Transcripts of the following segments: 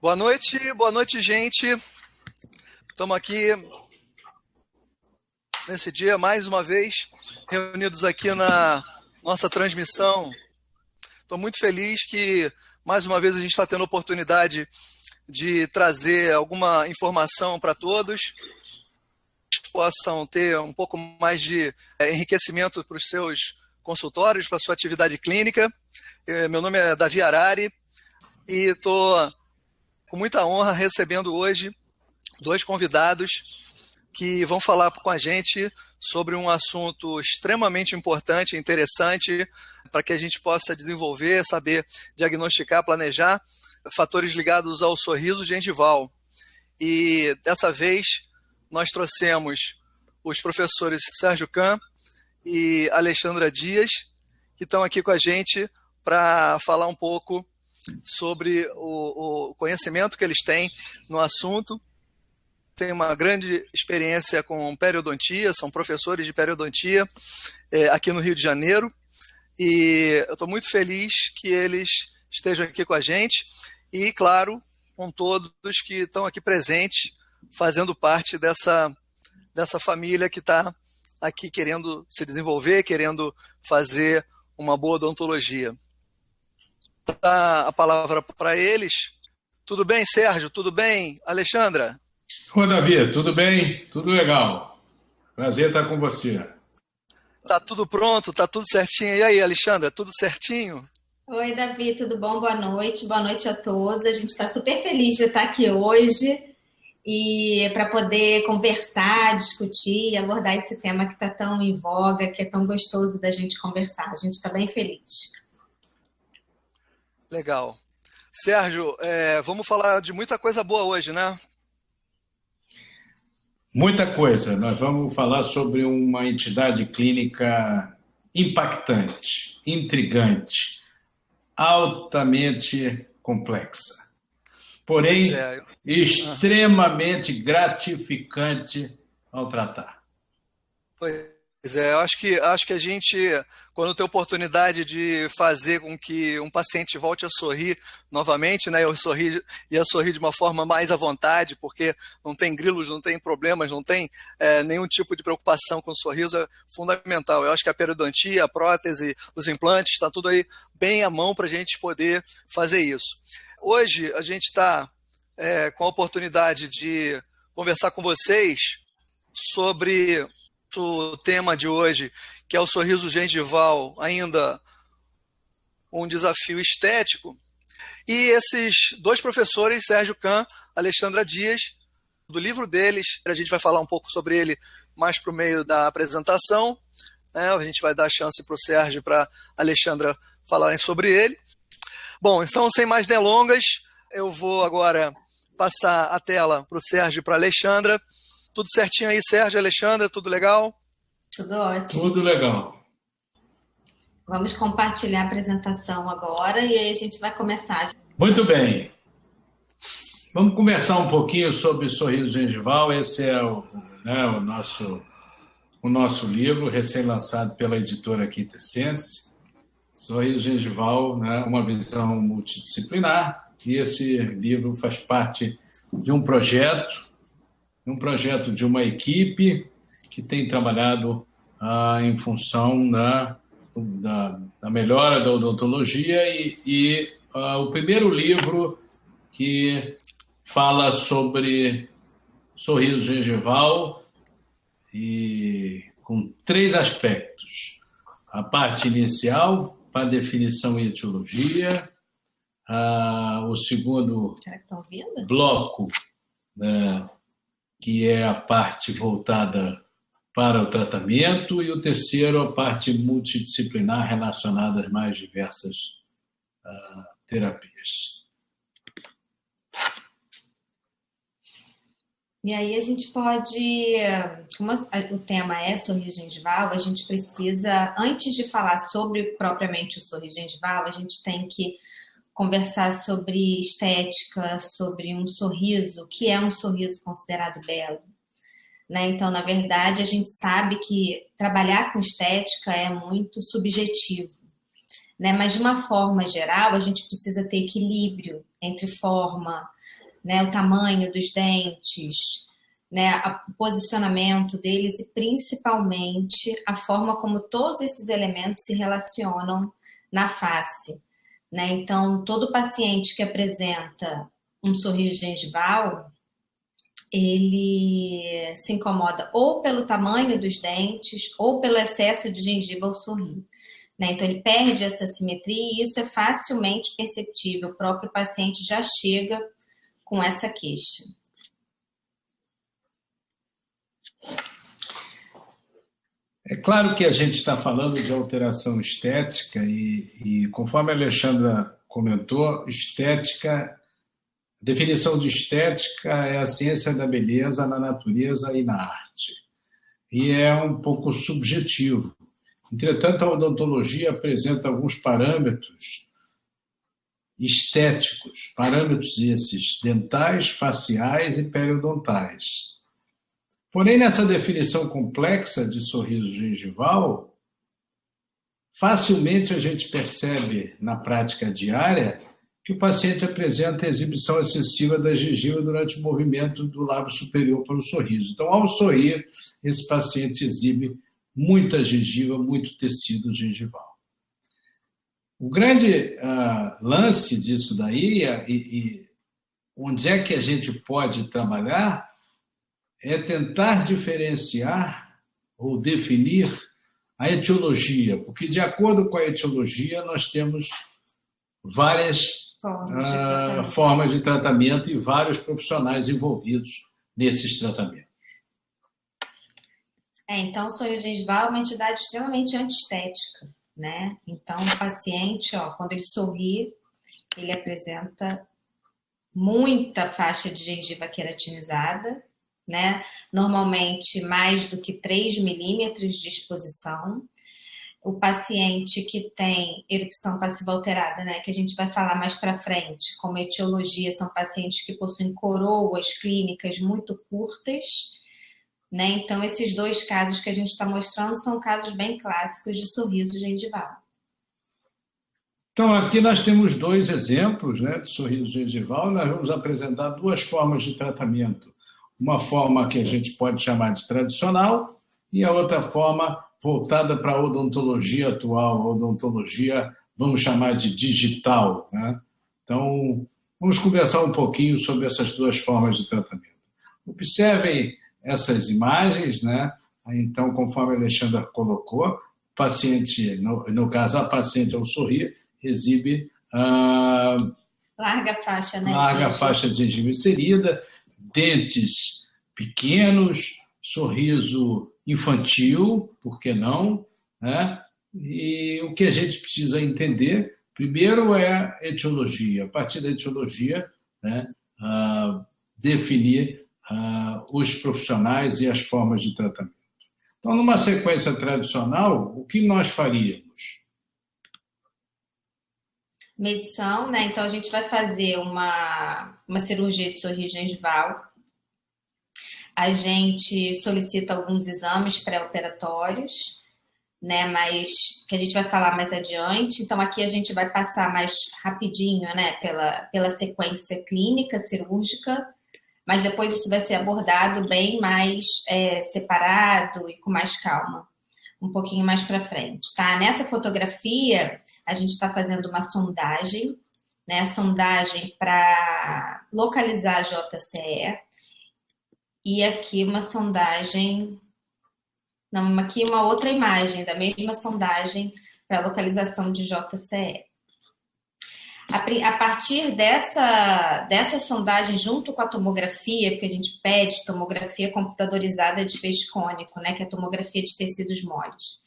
Boa noite, gente. Estamos aqui nesse dia, mais uma vez, reunidos aqui na nossa transmissão. Estou muito feliz que, mais uma vez, a gente está tendo a oportunidade de trazer alguma informação para todos, que possam ter um pouco mais de enriquecimento para os seus consultórios, para a sua atividade clínica. Meu nome é Davi Arari e estou com muita honra recebendo hoje dois convidados que vão falar com a gente sobre um assunto extremamente importante e interessante para que a gente possa desenvolver, saber diagnosticar, planejar fatores ligados ao sorriso gengival. E dessa vez nós trouxemos os professores Sérgio Kahn e Alexandra Dias, que estão aqui com a gente para falar um pouco sobre o conhecimento que eles têm no assunto. Tem uma grande experiência com periodontia, são professores de periodontia aqui no Rio de Janeiro, e eu estou muito feliz que eles estejam aqui com a gente e, claro, com todos que estão aqui presentes, fazendo parte dessa família que está aqui querendo se desenvolver, querendo fazer uma boa odontologia. Dá a palavra para eles. Tudo bem, Sérgio? Tudo bem, Alexandra? Oi, Davi, tudo bem? Tudo legal. Prazer estar com você. Tá tudo pronto, tá tudo certinho. E aí, Alexandra, tudo certinho? Oi, Davi, tudo bom? Boa noite a todos. A gente está super feliz de estar aqui hoje e para poder conversar, discutir e abordar esse tema que está tão em voga, que é tão gostoso da gente conversar. A gente está bem feliz. Legal. Sérgio, vamos falar de muita coisa boa hoje, né? Muita coisa. Nós vamos falar sobre uma entidade clínica impactante, intrigante, altamente complexa, porém extremamente gratificante ao tratar. Pois é, eu acho que a gente, quando tem oportunidade de fazer com que um paciente volte a sorrir novamente, né, e a sorrir de uma forma mais à vontade, porque não tem grilos, não tem problemas, não tem nenhum tipo de preocupação com o sorriso, é fundamental. Eu acho que a periodontia, a prótese, os implantes, está tudo aí bem à mão para a gente poder fazer isso. Hoje a gente está com a oportunidade de conversar com vocês sobre o tema de hoje, que é o sorriso gengival, ainda um desafio estético. E esses dois professores, Sérgio Kahn, Alexandra Dias, do livro deles, a gente vai falar um pouco sobre ele mais para o meio da apresentação, né? A gente vai dar chance para o Sérgio e para a Alexandra falarem sobre ele. Bom, então, sem mais delongas, eu vou agora passar a tela para o Sérgio e para a Alexandra. Tudo certinho aí, Sérgio, Alexandra? Tudo legal? Tudo ótimo. Tudo legal. Vamos compartilhar a apresentação agora e aí a gente vai começar. Muito bem. Vamos conversar um pouquinho sobre sorriso gengival. Esse é o nosso livro, recém-lançado pela editora Quintessense. Sorriso gengival, né, uma visão multidisciplinar. E esse livro faz parte de um projeto de uma equipe que tem trabalhado em função da melhora da odontologia e o primeiro livro que fala sobre sorriso gengival e com 3 aspectos. A parte inicial, para definição e etiologia, o segundo bloco, né, que é a parte voltada para o tratamento, e o terceiro, a parte multidisciplinar relacionada às mais diversas terapias. E aí a gente pode, como o tema é sorriso gengival, a gente precisa, antes de falar sobre propriamente o sorriso gengival, a gente tem que conversar sobre estética, sobre um sorriso, que é um sorriso considerado belo, né? Então, na verdade, a gente sabe que trabalhar com estética é muito subjetivo. né? Mas de uma forma geral, a gente precisa ter equilíbrio entre forma, né, o tamanho dos dentes, né, o posicionamento deles e principalmente a forma como todos esses elementos se relacionam na face, né? Então, todo paciente que apresenta um sorriso gengival, ele se incomoda ou pelo tamanho dos dentes ou pelo excesso de gengiva ao sorrir, né? Então, ele perde essa simetria e isso é facilmente perceptível. O próprio paciente já chega com essa queixa. É claro que a gente está falando de alteração estética e conforme a Alexandra comentou, estética, definição de estética é a ciência da beleza na natureza e na arte. E é um pouco subjetivo. Entretanto, a odontologia apresenta alguns parâmetros estéticos, parâmetros esses dentais, faciais e periodontais. Porém, nessa definição complexa de sorriso gengival, facilmente a gente percebe na prática diária que o paciente apresenta exibição excessiva da gengiva durante o movimento do lábio superior para o sorriso. Então, ao sorrir, esse paciente exibe muita gengiva, muito tecido gengival. O grande lance disso daí, e onde é que a gente pode trabalhar, é tentar diferenciar ou definir a etiologia, porque de acordo com a etiologia nós temos várias formas de tratamento e vários profissionais envolvidos nesses tratamentos. Então, o sorriso gengival é uma entidade extremamente antiestética, né? Então, o paciente, quando ele sorri, ele apresenta muita faixa de gengiva queratinizada, né? Normalmente mais do que 3 milímetros de exposição. O paciente que tem erupção passiva alterada, né, que a gente vai falar mais para frente, como etiologia, são pacientes que possuem coroas clínicas muito curtas, né? Então, esses dois casos que a gente está mostrando são casos bem clássicos de sorriso gengival. Então, aqui nós temos 2 exemplos, né, de sorriso gengival. Nós vamos apresentar 2 formas de tratamento. Uma forma que a gente pode chamar de tradicional e a outra forma voltada para a odontologia atual, a odontologia, vamos chamar de digital, né? Então, vamos conversar um pouquinho sobre essas 2 formas de tratamento. Observem essas imagens, né? Então, conforme a Alexandra colocou, o paciente, no caso, a paciente ao sorrir, exibe larga faixa, né? Larga faixa de gengiva inserida, dentes pequenos, sorriso infantil, por que não? Né? E o que a gente precisa entender, primeiro, é a etiologia. A partir da etiologia, né, definir os profissionais e as formas de tratamento. Então, numa sequência tradicional, o que nós faríamos? Medição, né? Então, a gente vai fazer uma cirurgia de sorriso gengival. A gente solicita alguns exames pré-operatórios, né? Mas que a gente vai falar mais adiante. Então, aqui a gente vai passar mais rapidinho, né? Pela sequência clínica, cirúrgica, mas depois isso vai ser abordado bem mais separado e com mais calma, um pouquinho mais para frente, tá? Nessa fotografia, a gente está fazendo uma sondagem, né? Sondagem para localizar a JCE. E aqui uma sondagem, não, aqui uma outra imagem da mesma sondagem para localização de JCE. A partir dessa sondagem, junto com a tomografia, porque a gente pede tomografia computadorizada de feixe cônico, né, que é a tomografia de tecidos moles,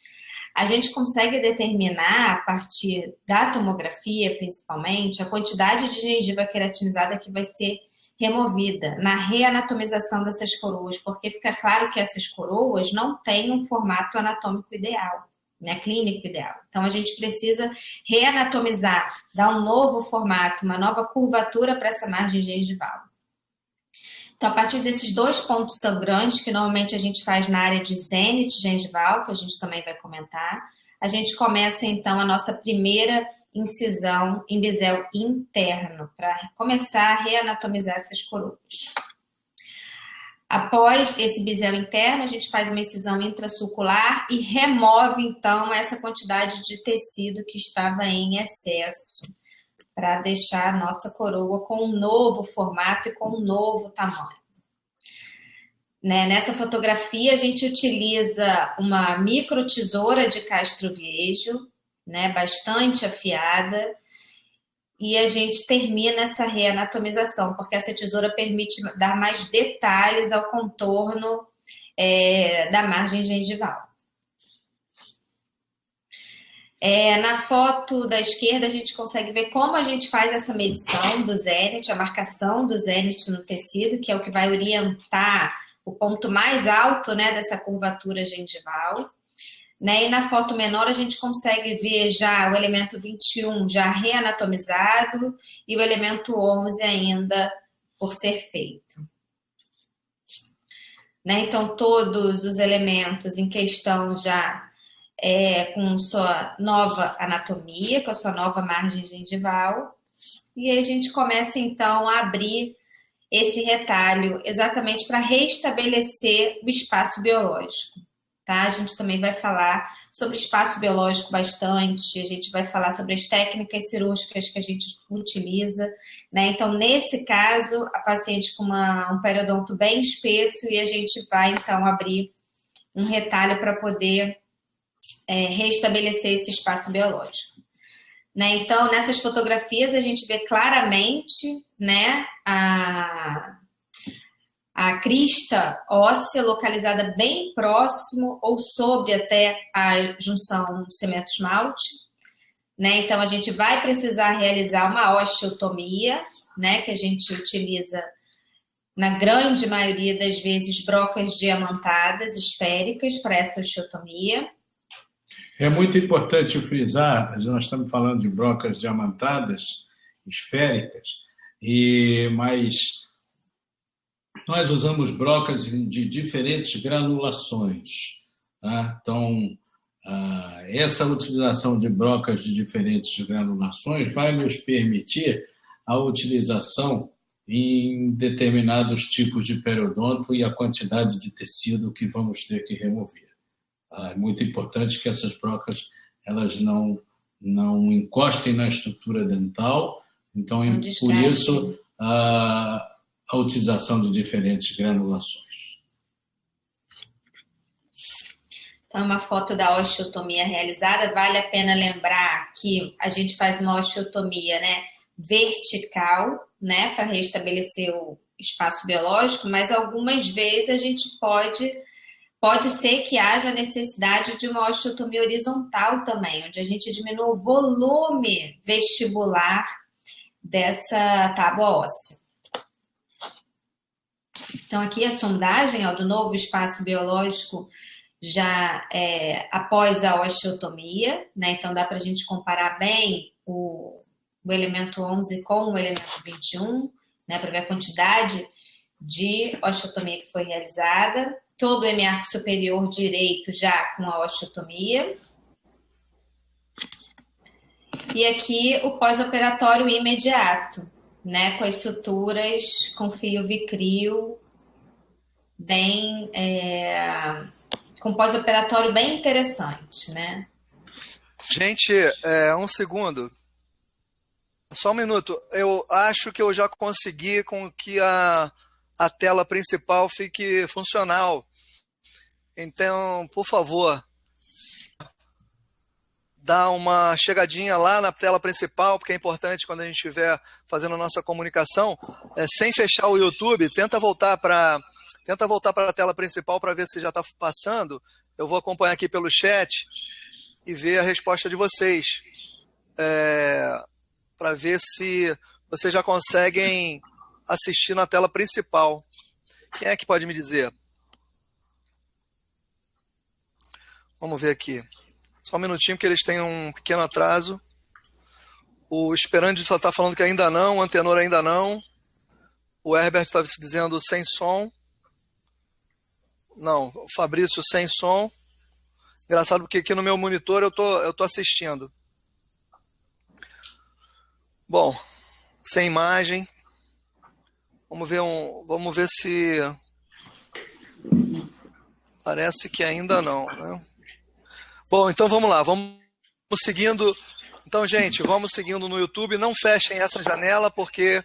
a gente consegue determinar, a partir da tomografia, principalmente, a quantidade de gengiva queratinizada que vai ser removida na reanatomização dessas coroas, porque fica claro que essas coroas não têm um formato anatômico ideal, né, clínico ideal. Então, a gente precisa reanatomizar, dar um novo formato, uma nova curvatura para essa margem gengival. Então, a partir desses 2 pontos sangrantes, que normalmente a gente faz na área de zênite gengival, que a gente também vai comentar, a gente começa, então, a nossa primeira incisão em bisel interno, para começar a reanatomizar essas coroas. Após esse bisel interno, a gente faz uma incisão intrasulcular e remove, então, essa quantidade de tecido que estava em excesso, para deixar a nossa coroa com um novo formato e com um novo tamanho. Né? Nessa fotografia, a gente utiliza uma micro tesoura de Castroviejo, né? Bastante afiada, e a gente termina essa reanatomização, porque essa tesoura permite dar mais detalhes ao contorno da margem gengival. Na foto da esquerda, a gente consegue ver como a gente faz essa medição do zênite, a marcação do zênite no tecido, que é o que vai orientar o ponto mais alto, né, dessa curvatura gengival. Né? E na foto menor, a gente consegue ver já o elemento 21 já reanatomizado e o elemento 11 ainda por ser feito. Né? Então, todos os elementos em questão já com sua nova anatomia, com a sua nova margem gengival. E aí a gente começa, então, a abrir esse retalho exatamente para restabelecer o espaço biológico. Tá? A gente também vai falar sobre espaço biológico bastante, a gente vai falar sobre as técnicas cirúrgicas que a gente utiliza. Né? Então, nesse caso, a paciente com um periodonto bem espesso e a gente vai, então, abrir um retalho para poder restabelecer esse espaço biológico. Né? Então, nessas fotografias, a gente vê claramente, né, a crista óssea localizada bem próximo ou sobre até a junção cemento-esmalte. Né? Então, a gente vai precisar realizar uma osteotomia, né, que a gente utiliza, na grande maioria das vezes, brocas diamantadas esféricas para essa osteotomia. É muito importante frisar, nós estamos falando de brocas diamantadas, esféricas, mas nós usamos brocas de diferentes granulações. Tá? Então, essa utilização de brocas de diferentes granulações vai nos permitir a utilização em determinados tipos de periodonto e a quantidade de tecido que vamos ter que remover. É muito importante que essas brocas elas não encostem na estrutura dental, então, por isso, a utilização de diferentes granulações. Então, uma foto da osteotomia realizada. Vale a pena lembrar que a gente faz uma osteotomia, né, vertical, né, para restabelecer o espaço biológico, mas algumas vezes a gente pode ser que haja necessidade de uma osteotomia horizontal também, onde a gente diminui o volume vestibular dessa tábua óssea. Então, aqui a sondagem do novo espaço biológico já após a osteotomia, né? Então, dá para a gente comparar bem o elemento 11 com o elemento 21, né? Para ver a quantidade de osteotomia que foi realizada. Todo o hemiarco superior direito já com a osteotomia. E aqui o pós-operatório imediato, né? Com as suturas com fio vicryl, bem, com pós-operatório bem interessante, né? Gente, um segundo. Só um minuto. Eu acho que eu já consegui com que a tela principal fique funcional. Então, por favor, dá uma chegadinha lá na tela principal, porque é importante quando a gente estiver fazendo a nossa comunicação, sem fechar o YouTube, tenta voltar para a tela principal para ver se já está passando. Eu vou acompanhar aqui pelo chat e ver a resposta de vocês, para ver se vocês já conseguem assistir na tela principal. Quem é que pode me dizer? Vamos ver aqui. Só um minutinho, que eles têm um pequeno atraso. O Esperandi só está falando que ainda não, o Antenor ainda não. O Herbert estava dizendo sem som. Não, o Fabrício sem som. Engraçado porque aqui no meu monitor eu tô assistindo. Bom, sem imagem. Vamos ver se... Parece que ainda não, né? Bom, então vamos lá, vamos seguindo. Então, gente, vamos seguindo no YouTube. Não fechem essa janela, porque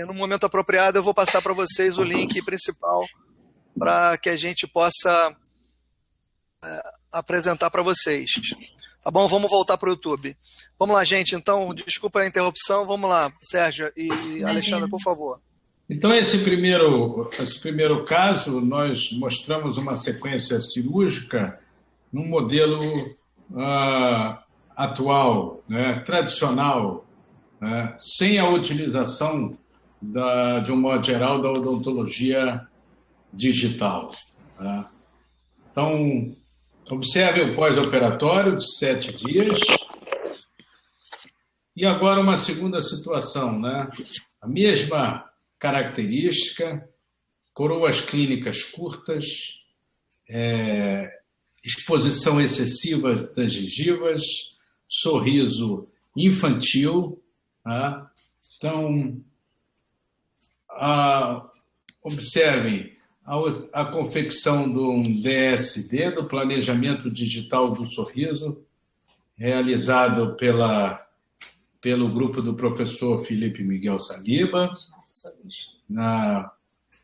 no momento apropriado eu vou passar para vocês o link principal para que a gente possa apresentar para vocês. Tá bom? Vamos voltar para o YouTube. Vamos lá, gente. Então, desculpa a interrupção. Vamos lá, Sérgio e Alexandre, por favor. Então, esse primeiro caso, nós mostramos uma sequência cirúrgica num modelo atual, né, tradicional, né, sem a utilização, de um modo geral, da odontologia digital. Tá? Então, observe o pós-operatório de 7 dias. E agora uma segunda situação, né? A mesma característica, coroas clínicas curtas, exposição excessiva das gengivas, sorriso infantil. Tá? Então, observem a confecção de um DSD, do Planejamento Digital do Sorriso, realizado pelo grupo do professor Felipe Miguel Saliba.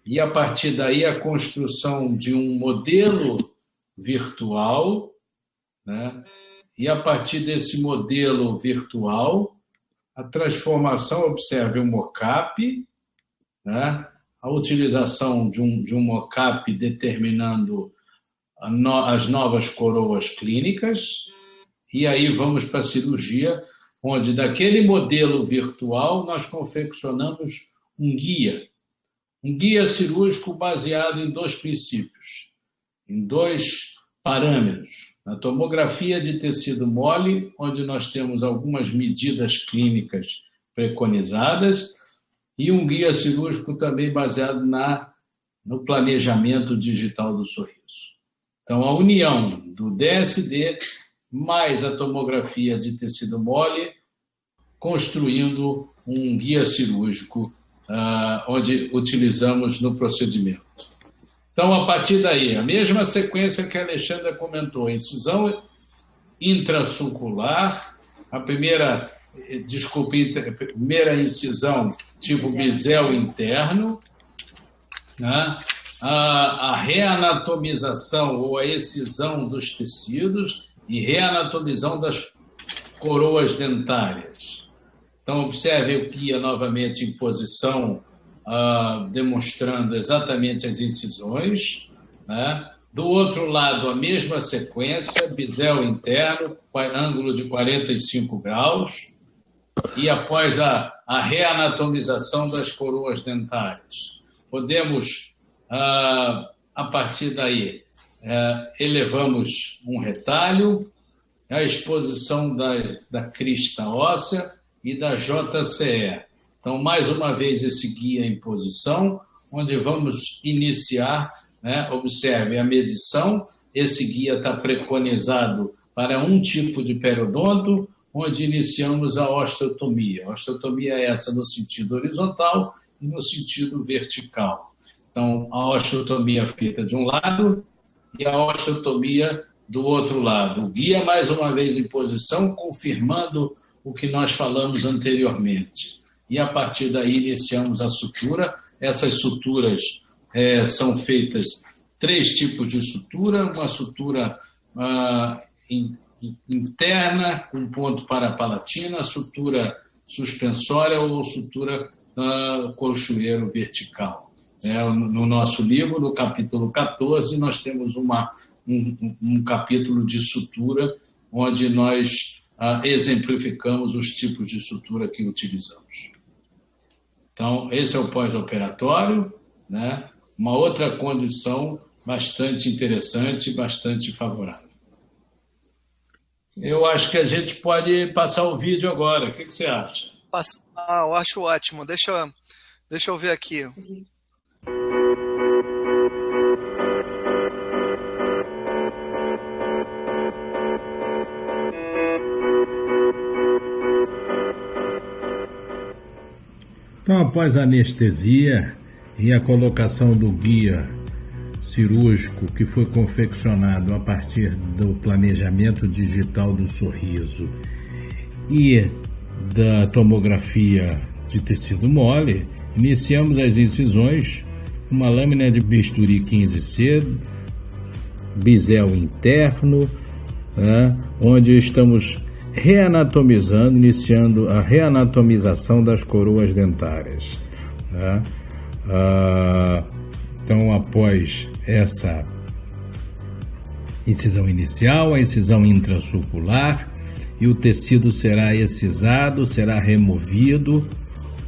E, a partir daí, a construção de um modelo virtual, né? E, a partir desse modelo virtual, a transformação, observe o mockup, né? A utilização de um mockup determinando as novas coroas clínicas, e aí vamos para a cirurgia, onde daquele modelo virtual nós confeccionamos um guia cirúrgico baseado em 2 princípios, em 2 parâmetros. A tomografia de tecido mole, onde nós temos algumas medidas clínicas preconizadas, e um guia cirúrgico também baseado no planejamento digital do sorriso. Então, a união do DSD mais a tomografia de tecido mole, construindo um guia cirúrgico onde utilizamos no procedimento. Então, a partir daí, a mesma sequência que a Alexandra comentou, incisão intrasulcular, a primeira incisão tipo bisel interno, né? A reanatomização ou a excisão dos tecidos e reanatomização das coroas dentárias. Então, observe o guia novamente em posição, demonstrando exatamente as incisões, né? Do outro lado, a mesma sequência, bisel interno, ângulo de 45 graus, e após a reanatomização das coroas dentárias. Podemos, a partir daí, elevamos um retalho, a exposição da crista óssea e da JCE. Então, mais uma vez, esse guia em posição, onde vamos iniciar, né? Observe a medição, esse guia está preconizado para um tipo de periodonto, onde iniciamos a osteotomia. A osteotomia é essa no sentido horizontal e no sentido vertical. Então, a osteotomia feita de um lado e a osteotomia do outro lado. O guia, mais uma vez, em posição, confirmando o que nós falamos anteriormente. E, a partir daí, iniciamos a sutura. Essas suturas são feitas 3 tipos de sutura. Uma sutura interna, com ponto para a palatina, sutura suspensória ou sutura colchoeiro vertical. No nosso livro, no capítulo 14, nós temos um capítulo de sutura, onde nós exemplificamos os tipos de sutura que utilizamos. Então, esse é o pós-operatório, né? Uma outra condição bastante interessante e bastante favorável. Eu acho que a gente pode passar o vídeo agora. O que você acha? Eu acho ótimo. Deixa Deixa eu ver aqui. Então, após a anestesia e a colocação do guia cirúrgico que foi confeccionado a partir do planejamento digital do sorriso e da tomografia de tecido mole, iniciamos as incisões com uma lâmina de bisturi 15C, bisel interno, onde estamos reanatomizando, iniciando a reanatomização das coroas dentárias. Então, após essa incisão inicial, a incisão intrasulcular, e o tecido será excisado, será removido,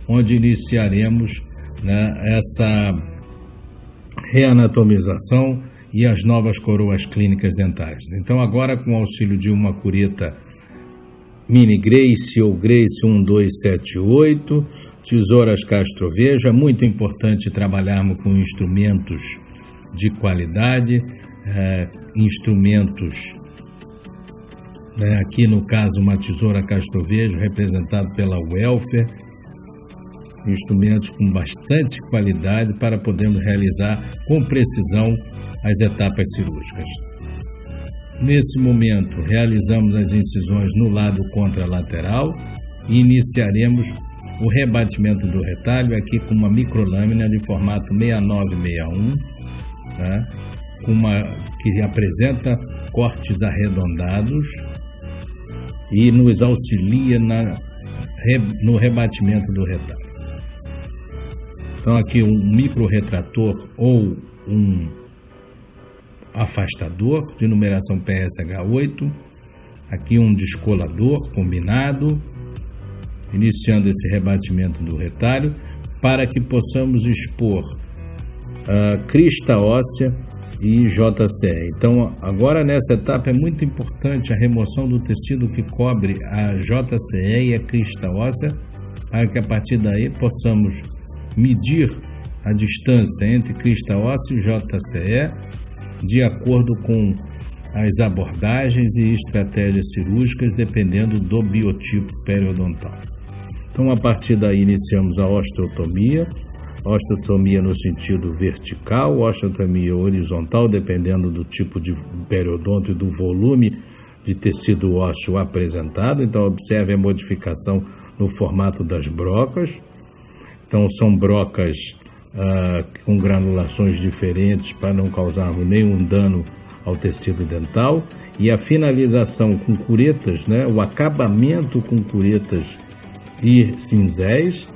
onde iniciaremos, essa reanatomização e as novas coroas clínicas dentárias. Então, agora, com o auxílio de uma cureta Mini Grace ou Grace 1278, tesouras Castrovejo, é muito importante trabalharmos com instrumentos de qualidade, instrumentos, aqui no caso uma tesoura Castrovejo representado pela Welfer, instrumentos com bastante qualidade para podermos realizar com precisão as etapas cirúrgicas. Nesse momento, realizamos as incisões no lado contralateral e iniciaremos o rebatimento do retalho aqui com uma microlâmina de formato 6961, que apresenta cortes arredondados e nos auxilia no rebatimento do retalho. Então aqui um micro-retrator ou um afastador de numeração PSH8, aqui um descolador combinado, iniciando esse rebatimento do retalho, para que possamos expor a crista óssea e JCE. Então, agora nessa etapa é muito importante a remoção do tecido que cobre a JCE e a crista óssea, para que a partir daí possamos medir a distância entre crista óssea e JCE, de acordo com as abordagens e estratégias cirúrgicas, dependendo do biotipo periodontal. Então, a partir daí, iniciamos a osteotomia no sentido vertical, osteotomia horizontal, dependendo do tipo de periodonto e do volume de tecido ósseo apresentado. Então, observe a modificação no formato das brocas. Então, são brocas com granulações diferentes para não causarmos nenhum dano ao tecido dental, e a finalização com curetas, o acabamento com curetas e cinzéis.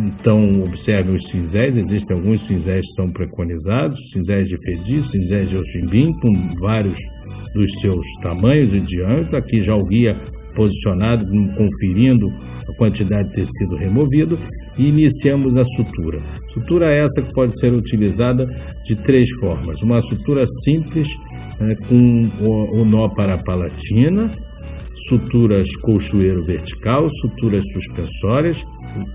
Então, observe os cinzéis, existem alguns cinzéis que são preconizados, cinzéis de Fedi, cinzéis de Oximbim, com vários dos seus tamanhos e diâmetros. Aqui já o guia posicionado, conferindo a quantidade de tecido removido, e iniciamos a sutura. Sutura essa que pode ser utilizada de três formas: uma sutura simples, com o nó para a palatina, suturas colchoeiro vertical, suturas suspensórias,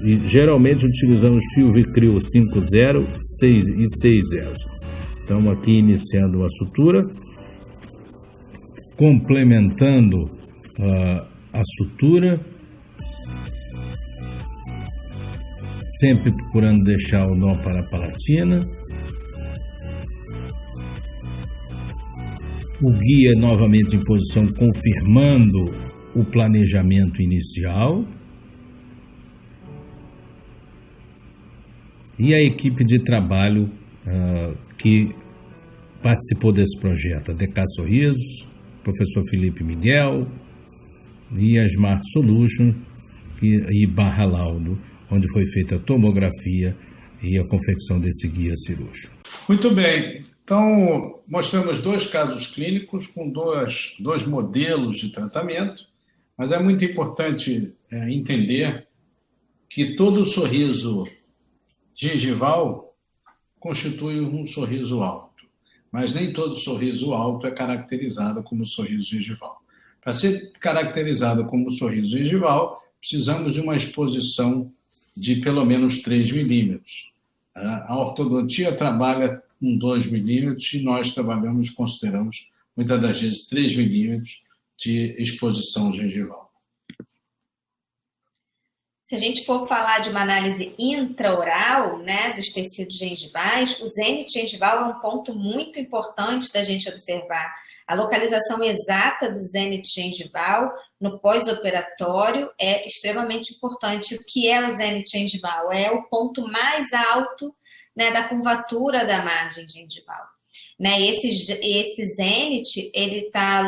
e geralmente utilizamos fio Vicryl 5.0 e 6.0. Então, aqui iniciando uma sutura, complementando a sutura, sempre procurando deixar o nó para a palatina. O guia novamente em posição, confirmando o planejamento inicial. E a equipe de trabalho que participou desse projeto, a DK Sorrisos, professor Felipe Miguel e a Smart Solution e Barra Laudo, onde foi feita a tomografia e a confecção desse guia cirúrgico. Muito bem. Então, mostramos 2 casos clínicos com dois modelos de tratamento, mas é muito importante entender que todo sorriso gengival constitui um sorriso alto, mas nem todo sorriso alto é caracterizado como sorriso gengival. Para ser caracterizado como sorriso gengival, precisamos de uma exposição de pelo menos 3 milímetros. A ortodontia trabalha com 2 milímetros e nós consideramos, muitas das vezes, 3 milímetros de exposição gengival. Se a gente for falar de uma análise intraoral, né, dos tecidos gengivais, o zênite gengival é um ponto muito importante da gente observar. A localização exata do zênite gengival no pós-operatório é extremamente importante. O que é o zênite gengival? É o ponto mais alto, né, da curvatura da margem gengival. Né, esse zênite ele está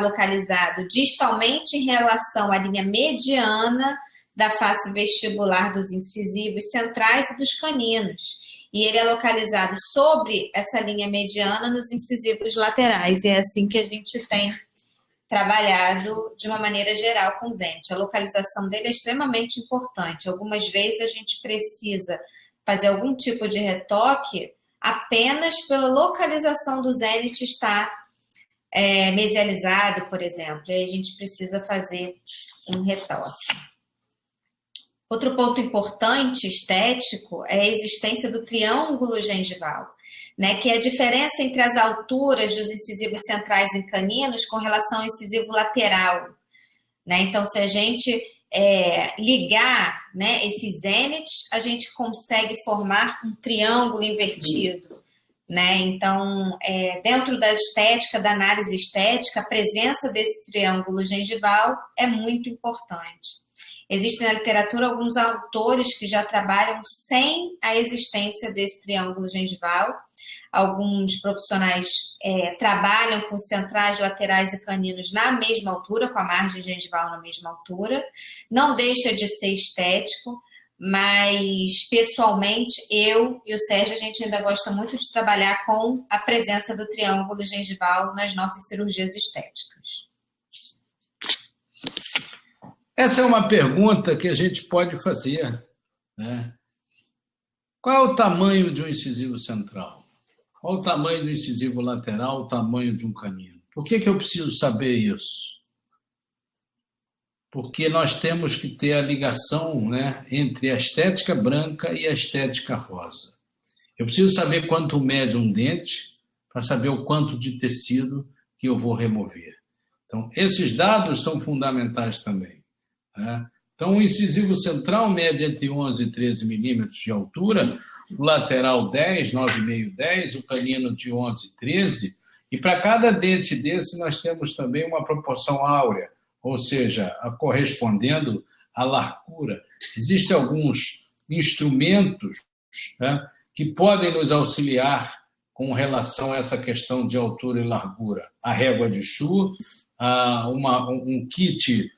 localizado distalmente em relação à linha mediana da face vestibular dos incisivos centrais e dos caninos. E ele é localizado sobre essa linha mediana nos incisivos laterais. E é assim que a gente tem trabalhado de uma maneira geral com o zênite. A localização dele é extremamente importante. Algumas vezes a gente precisa fazer algum tipo de retoque apenas pela localização do zênite estar mesializado, por exemplo. E aí a gente precisa fazer um retoque. Outro ponto importante, estético, é a existência do triângulo gengival, né, que é a diferença entre as alturas dos incisivos centrais e caninos com relação ao incisivo lateral. Né? Então, se a gente ligar, né, esses zênites, a gente consegue formar um triângulo invertido. Né? Então, dentro da estética, da análise estética, a presença desse triângulo gengival é muito importante. Existem na literatura alguns autores que já trabalham sem a existência desse triângulo gengival. Alguns profissionais trabalham com centrais, laterais e caninos na mesma altura, com a margem gengival na mesma altura. Não deixa de ser estético, mas pessoalmente eu e o Sérgio, a gente ainda gosta muito de trabalhar com a presença do triângulo gengival nas nossas cirurgias estéticas. Essa é uma pergunta que a gente pode fazer, né? Qual é o tamanho de um incisivo central? Qual o tamanho do incisivo lateral, o tamanho de um canino? Por que eu preciso saber isso? Porque nós temos que ter a ligação, né, entre a estética branca e a estética rosa. Eu preciso saber quanto mede um dente para saber o quanto de tecido que eu vou remover. Então, esses dados são fundamentais também. Então, o incisivo central mede entre 11 e 13 milímetros de altura, o lateral 10, 9,5, 10, o canino de 11, 13, e para cada dente desse nós temos também uma proporção áurea, ou seja, correspondendo à largura. Existem alguns instrumentos, né, que podem nos auxiliar com relação a essa questão de altura e largura. A régua de Schuh, um kit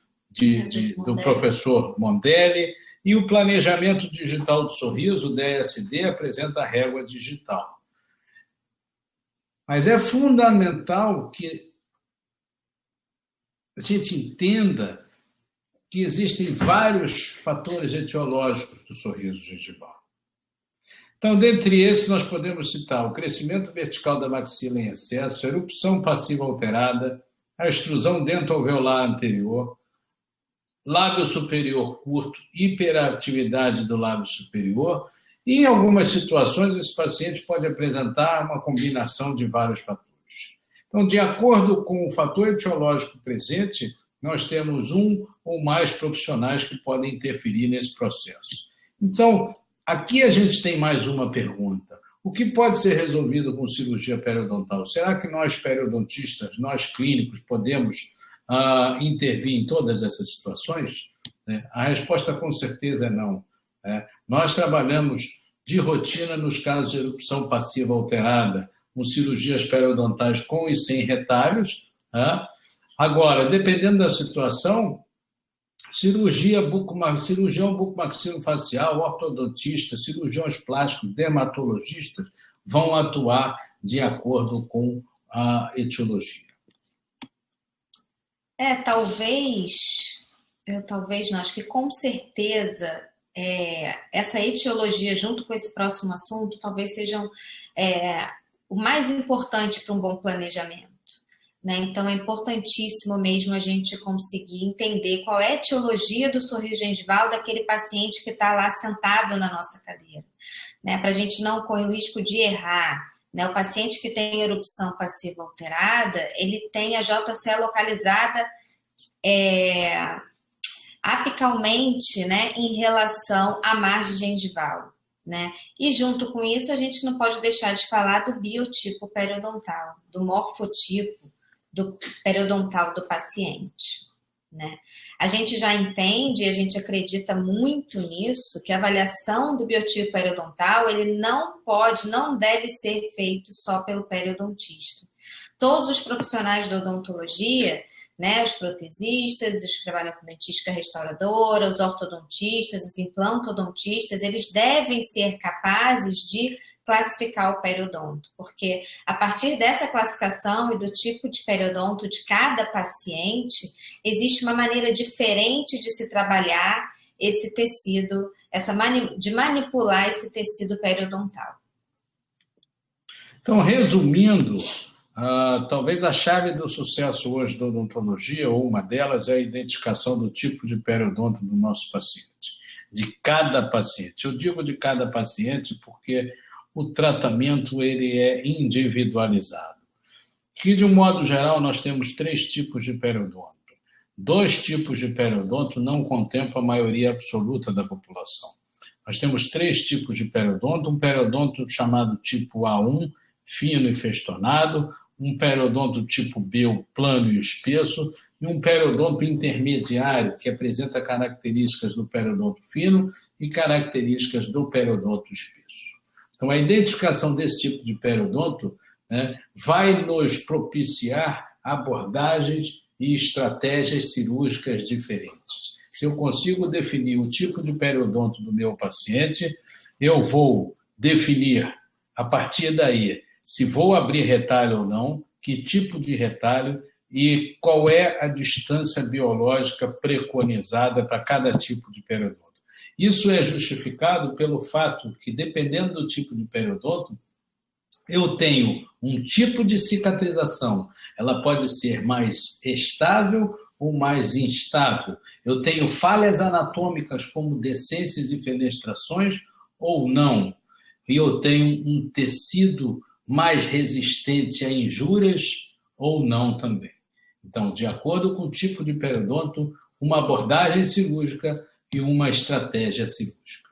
do professor Mondelli, e o planejamento digital do sorriso, o DSD, apresenta a régua digital. Mas é fundamental que a gente entenda que existem vários fatores etiológicos do sorriso gengival. Então, dentre esses, nós podemos citar o crescimento vertical da maxila em excesso, a erupção passiva alterada, a extrusão dentoalveolar anterior, lábio superior curto, hiperatividade do lábio superior, e em algumas situações esse paciente pode apresentar uma combinação de vários fatores. Então, de acordo com o fator etiológico presente, nós temos um ou mais profissionais que podem interferir nesse processo. Então, aqui a gente tem mais uma pergunta. O que pode ser resolvido com cirurgia periodontal? Será que nós periodontistas, nós clínicos, podemos intervir em todas essas situações? A resposta com certeza é não. Nós trabalhamos de rotina nos casos de erupção passiva alterada, com cirurgias periodontais com e sem retalhos. Agora, dependendo da situação, cirurgião bucomaxilofacial, ortodontista, cirurgiões plásticos, dermatologistas vão atuar de acordo com a etiologia. Talvez não, acho que com certeza essa etiologia junto com esse próximo assunto talvez sejam o mais importante para um bom planejamento. né? Então é importantíssimo mesmo a gente conseguir entender qual é a etiologia do sorriso gengival daquele paciente que está lá sentado na nossa cadeira, né? Para a gente não correr o risco de errar, né? O paciente que tem erupção passiva alterada, ele tem a JCE localizada apicalmente, né, em relação à margem gengival, né? E junto com isso, a gente não pode deixar de falar do biotipo periodontal, do morfotipo do periodontal do paciente, né? A gente já entende e a gente acredita muito nisso, que a avaliação do biotipo periodontal, ele não deve ser feito só pelo periodontista. Todos os profissionais da odontologia, né, os protesistas, os que trabalham com dentística restauradora, os ortodontistas, os implantodontistas, eles devem ser capazes de classificar o periodonto, porque a partir dessa classificação e do tipo de periodonto de cada paciente, existe uma maneira diferente de se trabalhar esse tecido, de manipular esse tecido periodontal. Então, resumindo, talvez a chave do sucesso hoje da odontologia, ou uma delas, é a identificação do tipo de periodonto do nosso paciente, de cada paciente. Eu digo de cada paciente porque o tratamento ele é individualizado. Que, de um modo geral, nós temos 3 tipos de periodonto. 2 tipos de periodonto não contemplam a maioria absoluta da população. Nós temos 3 tipos de periodonto, um periodonto chamado tipo A1, fino e festonado, um periodonto tipo B, plano e espesso, e um periodonto intermediário, que apresenta características do periodonto fino e características do periodonto espesso. Então, a identificação desse tipo de periodonto, né, vai nos propiciar abordagens e estratégias cirúrgicas diferentes. Se eu consigo definir o tipo de periodonto do meu paciente, eu vou definir, a partir daí, se vou abrir retalho ou não, que tipo de retalho e qual é a distância biológica preconizada para cada tipo de periodonto. Isso é justificado pelo fato que, dependendo do tipo de periodonto, eu tenho um tipo de cicatrização. Ela pode ser mais estável ou mais instável. Eu tenho falhas anatômicas como decências e fenestrações ou não. E eu tenho um tecido mais resistente a injúrias ou não também. Então, de acordo com o tipo de periodonto, uma abordagem cirúrgica e uma estratégia cirúrgica.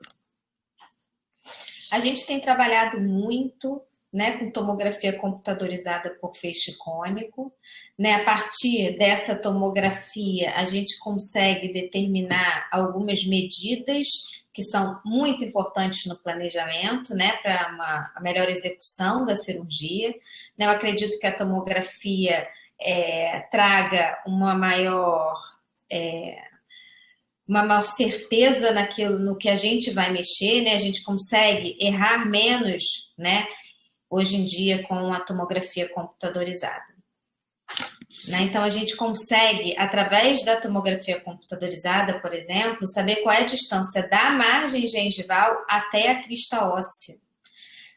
A gente tem trabalhado muito, né, com tomografia computadorizada por feixe cônico, né? A partir dessa tomografia, a gente consegue determinar algumas medidas que são muito importantes no planejamento, né, para a melhor execução da cirurgia. Eu acredito que a tomografia traga uma maior certeza no que a gente vai mexer, né? A gente consegue errar menos, né, hoje em dia com a tomografia computadorizada. Né? Então, a gente consegue, através da tomografia computadorizada, por exemplo, saber qual é a distância da margem gengival até a crista óssea.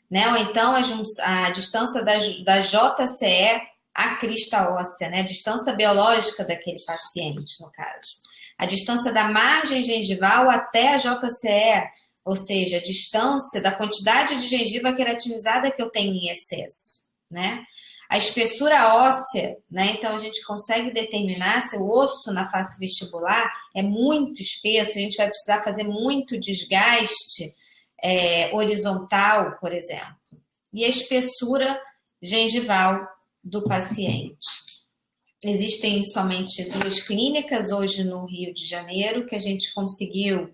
Né? Ou então, a distância da JCE à crista óssea, né? A distância biológica daquele paciente, no caso. A distância da margem gengival até a JCE, ou seja, a distância da quantidade de gengiva queratinizada que eu tenho em excesso, né? A espessura óssea, né? Então a gente consegue determinar se o osso na face vestibular é muito espesso, a gente vai precisar fazer muito desgaste horizontal, por exemplo. E a espessura gengival do paciente. Existem somente 2 clínicas hoje no Rio de Janeiro que a gente conseguiu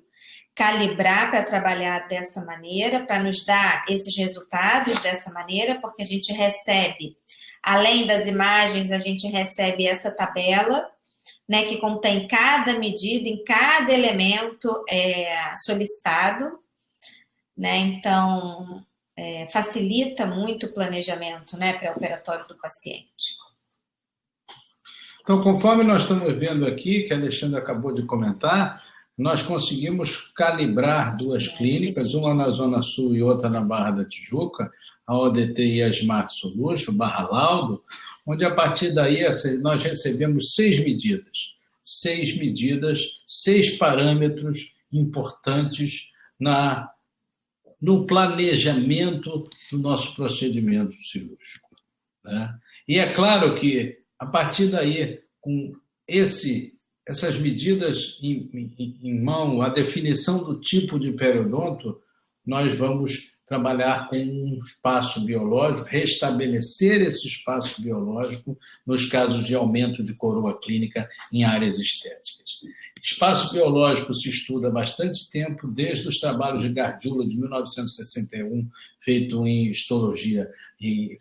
calibrar para trabalhar dessa maneira, para nos dar esses resultados dessa maneira, porque a gente recebe, além das imagens, a gente recebe essa tabela, né, que contém cada medida em cada elemento solicitado, né? Então, facilita muito o planejamento, né, pré-operatório do paciente. Então, conforme nós estamos vendo aqui, que a Alexandra acabou de comentar, nós conseguimos calibrar duas clínicas, uma na Zona Sul e outra na Barra da Tijuca, a ODT e a Smart Solution, Barra Laudo, onde a partir daí nós recebemos 6 medidas, 6 parâmetros importantes no planejamento do nosso procedimento cirúrgico, né? E é claro que, a partir daí, com essas medidas em mão, a definição do tipo de periodonto, nós vamos trabalhar com um espaço biológico, restabelecer esse espaço biológico nos casos de aumento de coroa clínica em áreas estéticas. Espaço biológico se estuda há bastante tempo, desde os trabalhos de Gargiulo, de 1961, feito em histologia,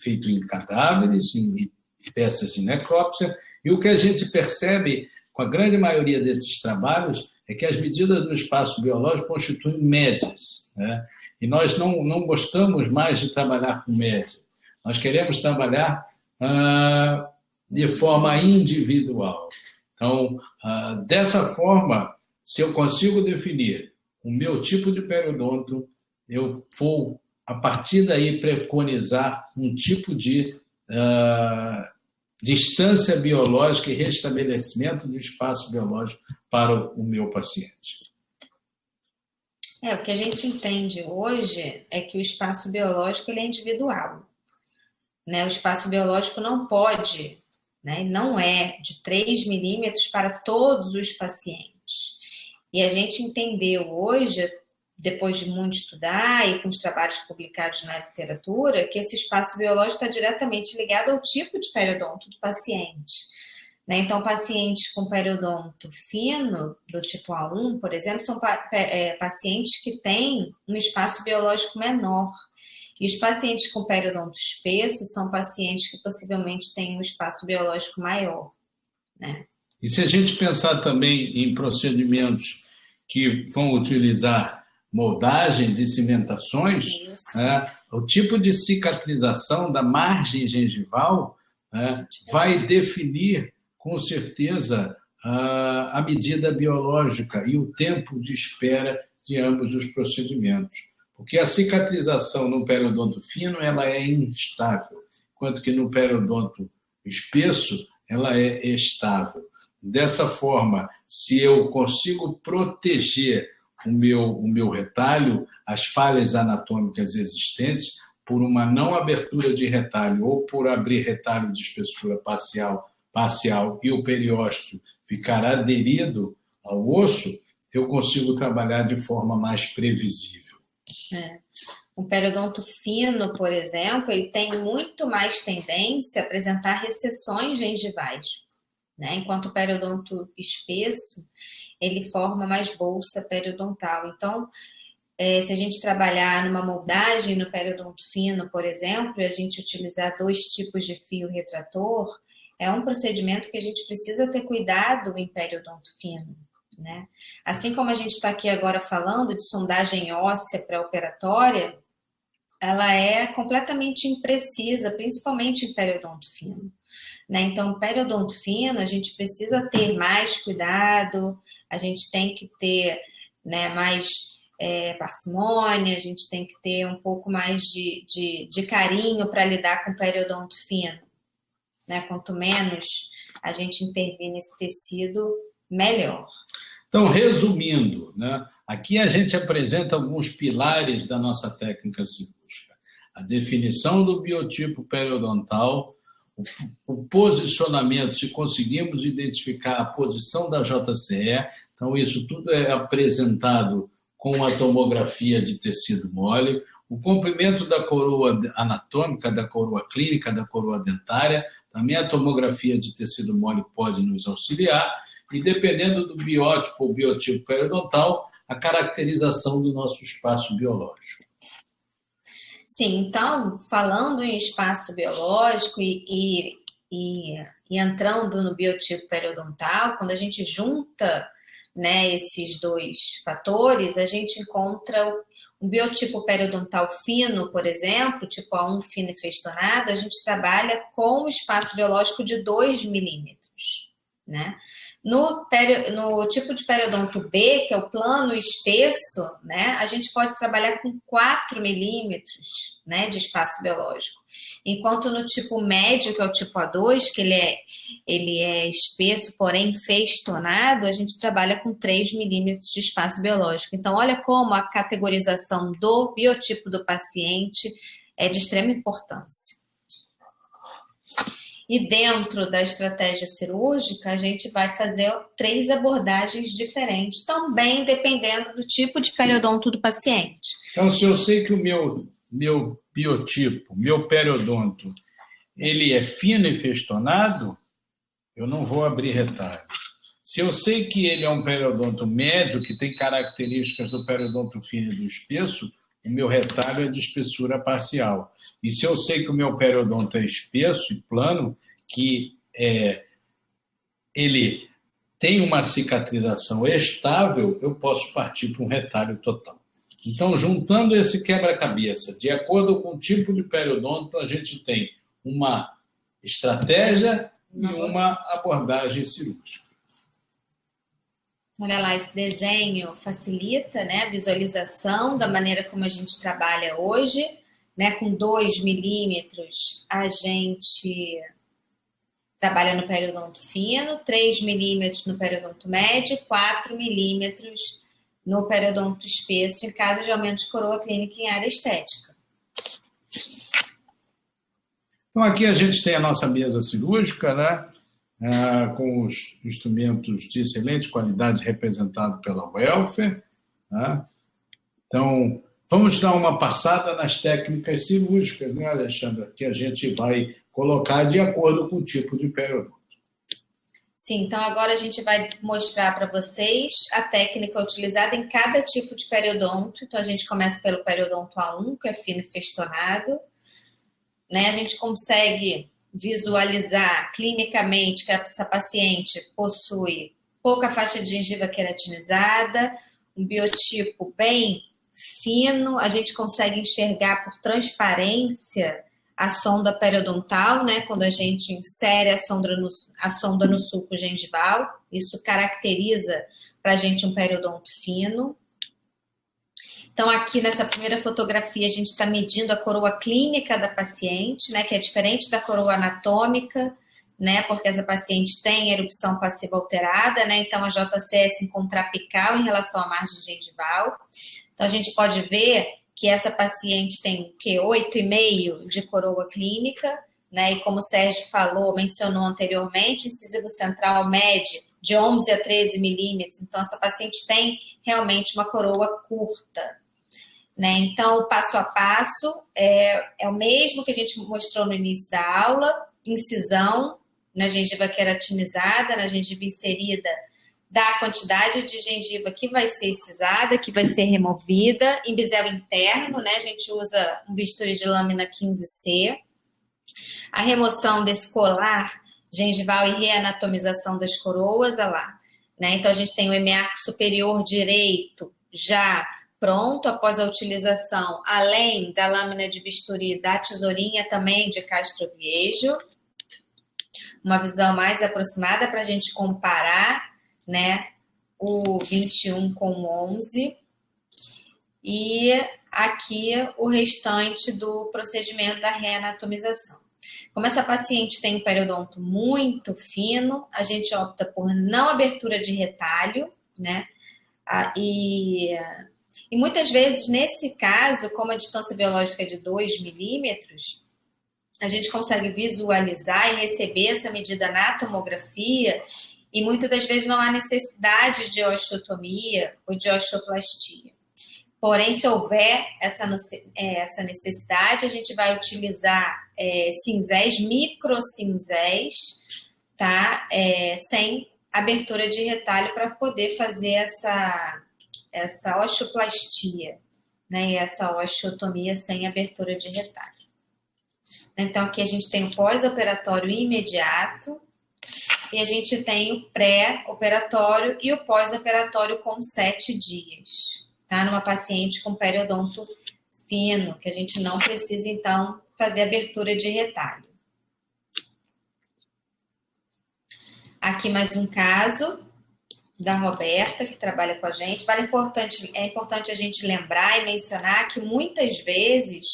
feito em cadáveres, em peças de necrópsia, e o que a gente percebe com a grande maioria desses trabalhos é que as medidas do espaço biológico constituem médias, né? E nós não gostamos mais de trabalhar com média. Nós queremos trabalhar de forma individual. Então, dessa forma, se eu consigo definir o meu tipo de periodonto, eu vou, a partir daí, preconizar um tipo de distância biológica e restabelecimento do espaço biológico para o meu paciente. O que a gente entende hoje é que o espaço biológico ele é individual, né? O espaço biológico não pode, né, não é de 3 milímetros para todos os pacientes. E a gente entendeu hoje, depois de muito estudar e com os trabalhos publicados na literatura, que esse espaço biológico está diretamente ligado ao tipo de periodonto do paciente. Então, pacientes com periodonto fino, do tipo A1, por exemplo, são pacientes que têm um espaço biológico menor. E os pacientes com periodonto espesso são pacientes que possivelmente têm um espaço biológico maior, né? E se a gente pensar também em procedimentos que vão utilizar moldagens e cimentações, o tipo de cicatrização da margem gengival vai definir com certeza a medida biológica e o tempo de espera de ambos os procedimentos. Porque a cicatrização no periodonto fino ela é instável, enquanto que no periodonto espesso ela é estável. Dessa forma, se eu consigo proteger o meu retalho, as falhas anatômicas existentes, por uma não abertura de retalho ou por abrir retalho de espessura parcial e o periósteo ficar aderido ao osso, eu consigo trabalhar de forma mais previsível. O periodonto fino, por exemplo, ele tem muito mais tendência a apresentar recessões gengivais, né? Enquanto o periodonto espesso, ele forma mais bolsa periodontal. Então, se a gente trabalhar numa moldagem no periodonto fino, por exemplo, e a gente utilizar 2 tipos de fio retrator, é um procedimento que a gente precisa ter cuidado em periodonto fino, né? Assim como a gente está aqui agora falando de sondagem óssea pré-operatória, ela é completamente imprecisa, principalmente em periodonto fino, né? Então, periodonto fino, a gente precisa ter mais cuidado, a gente tem que ter, né, mais parcimônia, a gente tem que ter um pouco mais de carinho para lidar com o periodonto fino, né? Quanto menos a gente intervir nesse tecido, melhor. Então, resumindo, né, aqui a gente apresenta alguns pilares da nossa técnica cirúrgica. A definição do biotipo periodontal, o posicionamento, se conseguimos identificar a posição da JCE, então isso tudo é apresentado com a tomografia de tecido mole, o comprimento da coroa anatômica, da coroa clínica, da coroa dentária, também a tomografia de tecido mole pode nos auxiliar, e dependendo do biótipo ou biotipo periodontal, a caracterização do nosso espaço biológico. Sim, então, falando em espaço biológico e entrando no biotipo periodontal, quando a gente junta, né, esses 2 fatores, a gente encontra um biotipo periodontal fino, por exemplo, tipo A1 fino e festonado, a gente trabalha com um espaço biológico de 2 milímetros, né? No tipo de periodonto B, que é o plano espesso, né, a gente pode trabalhar com 4 milímetros, né, de espaço biológico. Enquanto no tipo médio, que é o tipo A2, que ele é espesso, porém festonado, a gente trabalha com 3 milímetros de espaço biológico. Então, olha como a categorização do biotipo do paciente é de extrema importância. E dentro da estratégia cirúrgica, a gente vai fazer 3 abordagens diferentes, também dependendo do tipo de periodonto do paciente. Então, se eu sei que o meu biotipo, meu periodonto, ele é fino e festonado, eu não vou abrir retalho. Se eu sei que ele é um periodonto médio, que tem características do periodonto fino e do espesso, o meu retalho é de espessura parcial. E se eu sei que o meu periodonto é espesso e plano, que ele tem uma cicatrização estável, eu posso partir para um retalho total. Então, juntando esse quebra-cabeça, de acordo com o tipo de periodonto, a gente tem uma estratégia e uma abordagem cirúrgica. Olha lá, esse desenho facilita, né, a visualização da maneira como a gente trabalha hoje, né, com 2 milímetros a gente trabalha no periodonto fino, 3 milímetros no periodonto médio, 4 milímetros no periodonto espesso em caso de aumento de coroa clínica em área estética. Então aqui a gente tem a nossa mesa cirúrgica, né? Com os instrumentos de excelente qualidade representados pela Welfer. Né? Então, vamos dar uma passada nas técnicas cirúrgicas, né, Alexandra? Que a gente vai colocar de acordo com o tipo de periodonto. Sim, então agora a gente vai mostrar para vocês a técnica utilizada em cada tipo de periodonto. Então a gente começa pelo periodonto A1, que é fino e festonado. Né? A gente consegue visualizar clinicamente que essa paciente possui pouca faixa de gengiva queratinizada, um biotipo bem fino, a gente consegue enxergar por transparência a sonda periodontal, né, quando a gente insere a sonda no sulco gengival, isso caracteriza para a gente um periodonto fino. Então, aqui nessa primeira fotografia, a gente está medindo a coroa clínica da paciente, né, que é diferente da coroa anatômica, né, porque essa paciente tem erupção passiva alterada, né, então a JCS incontrapical em relação à margem gengival. Então, a gente pode ver que essa paciente tem o quê? 8,5 de coroa clínica, né, e como o Sérgio mencionou anteriormente, o incisivo central mede de 11 a 13 milímetros, então essa paciente tem realmente uma coroa curta. Né? Então, o passo a passo é o mesmo que a gente mostrou no início da aula, incisão na gengiva queratinizada, na gengiva inserida, da quantidade de gengiva que vai ser incisada, que vai ser removida, em bisel interno, né? A gente usa um bisturi de lâmina 15C, a remoção desse colar gengival e reanatomização das coroas, olha lá. Né? Então, a gente tem o hemiarco superior direito já pronto após a utilização, além da lâmina de bisturi, da tesourinha também de Castroviejo. Uma visão mais aproximada para a gente comparar, né, o 21 com o 11. E aqui o restante do procedimento da reanatomização. Como essa paciente tem um periodonto muito fino, a gente opta por não abertura de retalho, né? E muitas vezes, nesse caso, como a distância biológica é de 2 milímetros, a gente consegue visualizar e receber essa medida na tomografia e muitas das vezes não há necessidade de osteotomia ou de osteoplastia. Porém, se houver essa necessidade, a gente vai utilizar cinzéis, microcinzéis, tá? Sem abertura de retalho para poder fazer essa osteoplastia, né? E essa osteotomia sem abertura de retalho. Então, aqui a gente tem o pós-operatório imediato e a gente tem o pré-operatório e o pós-operatório com 7 dias, tá? Numa paciente com periodonto fino, que a gente não precisa, então, fazer abertura de retalho. Aqui mais um caso da Roberta, que trabalha com a gente. É importante a gente lembrar e mencionar que muitas vezes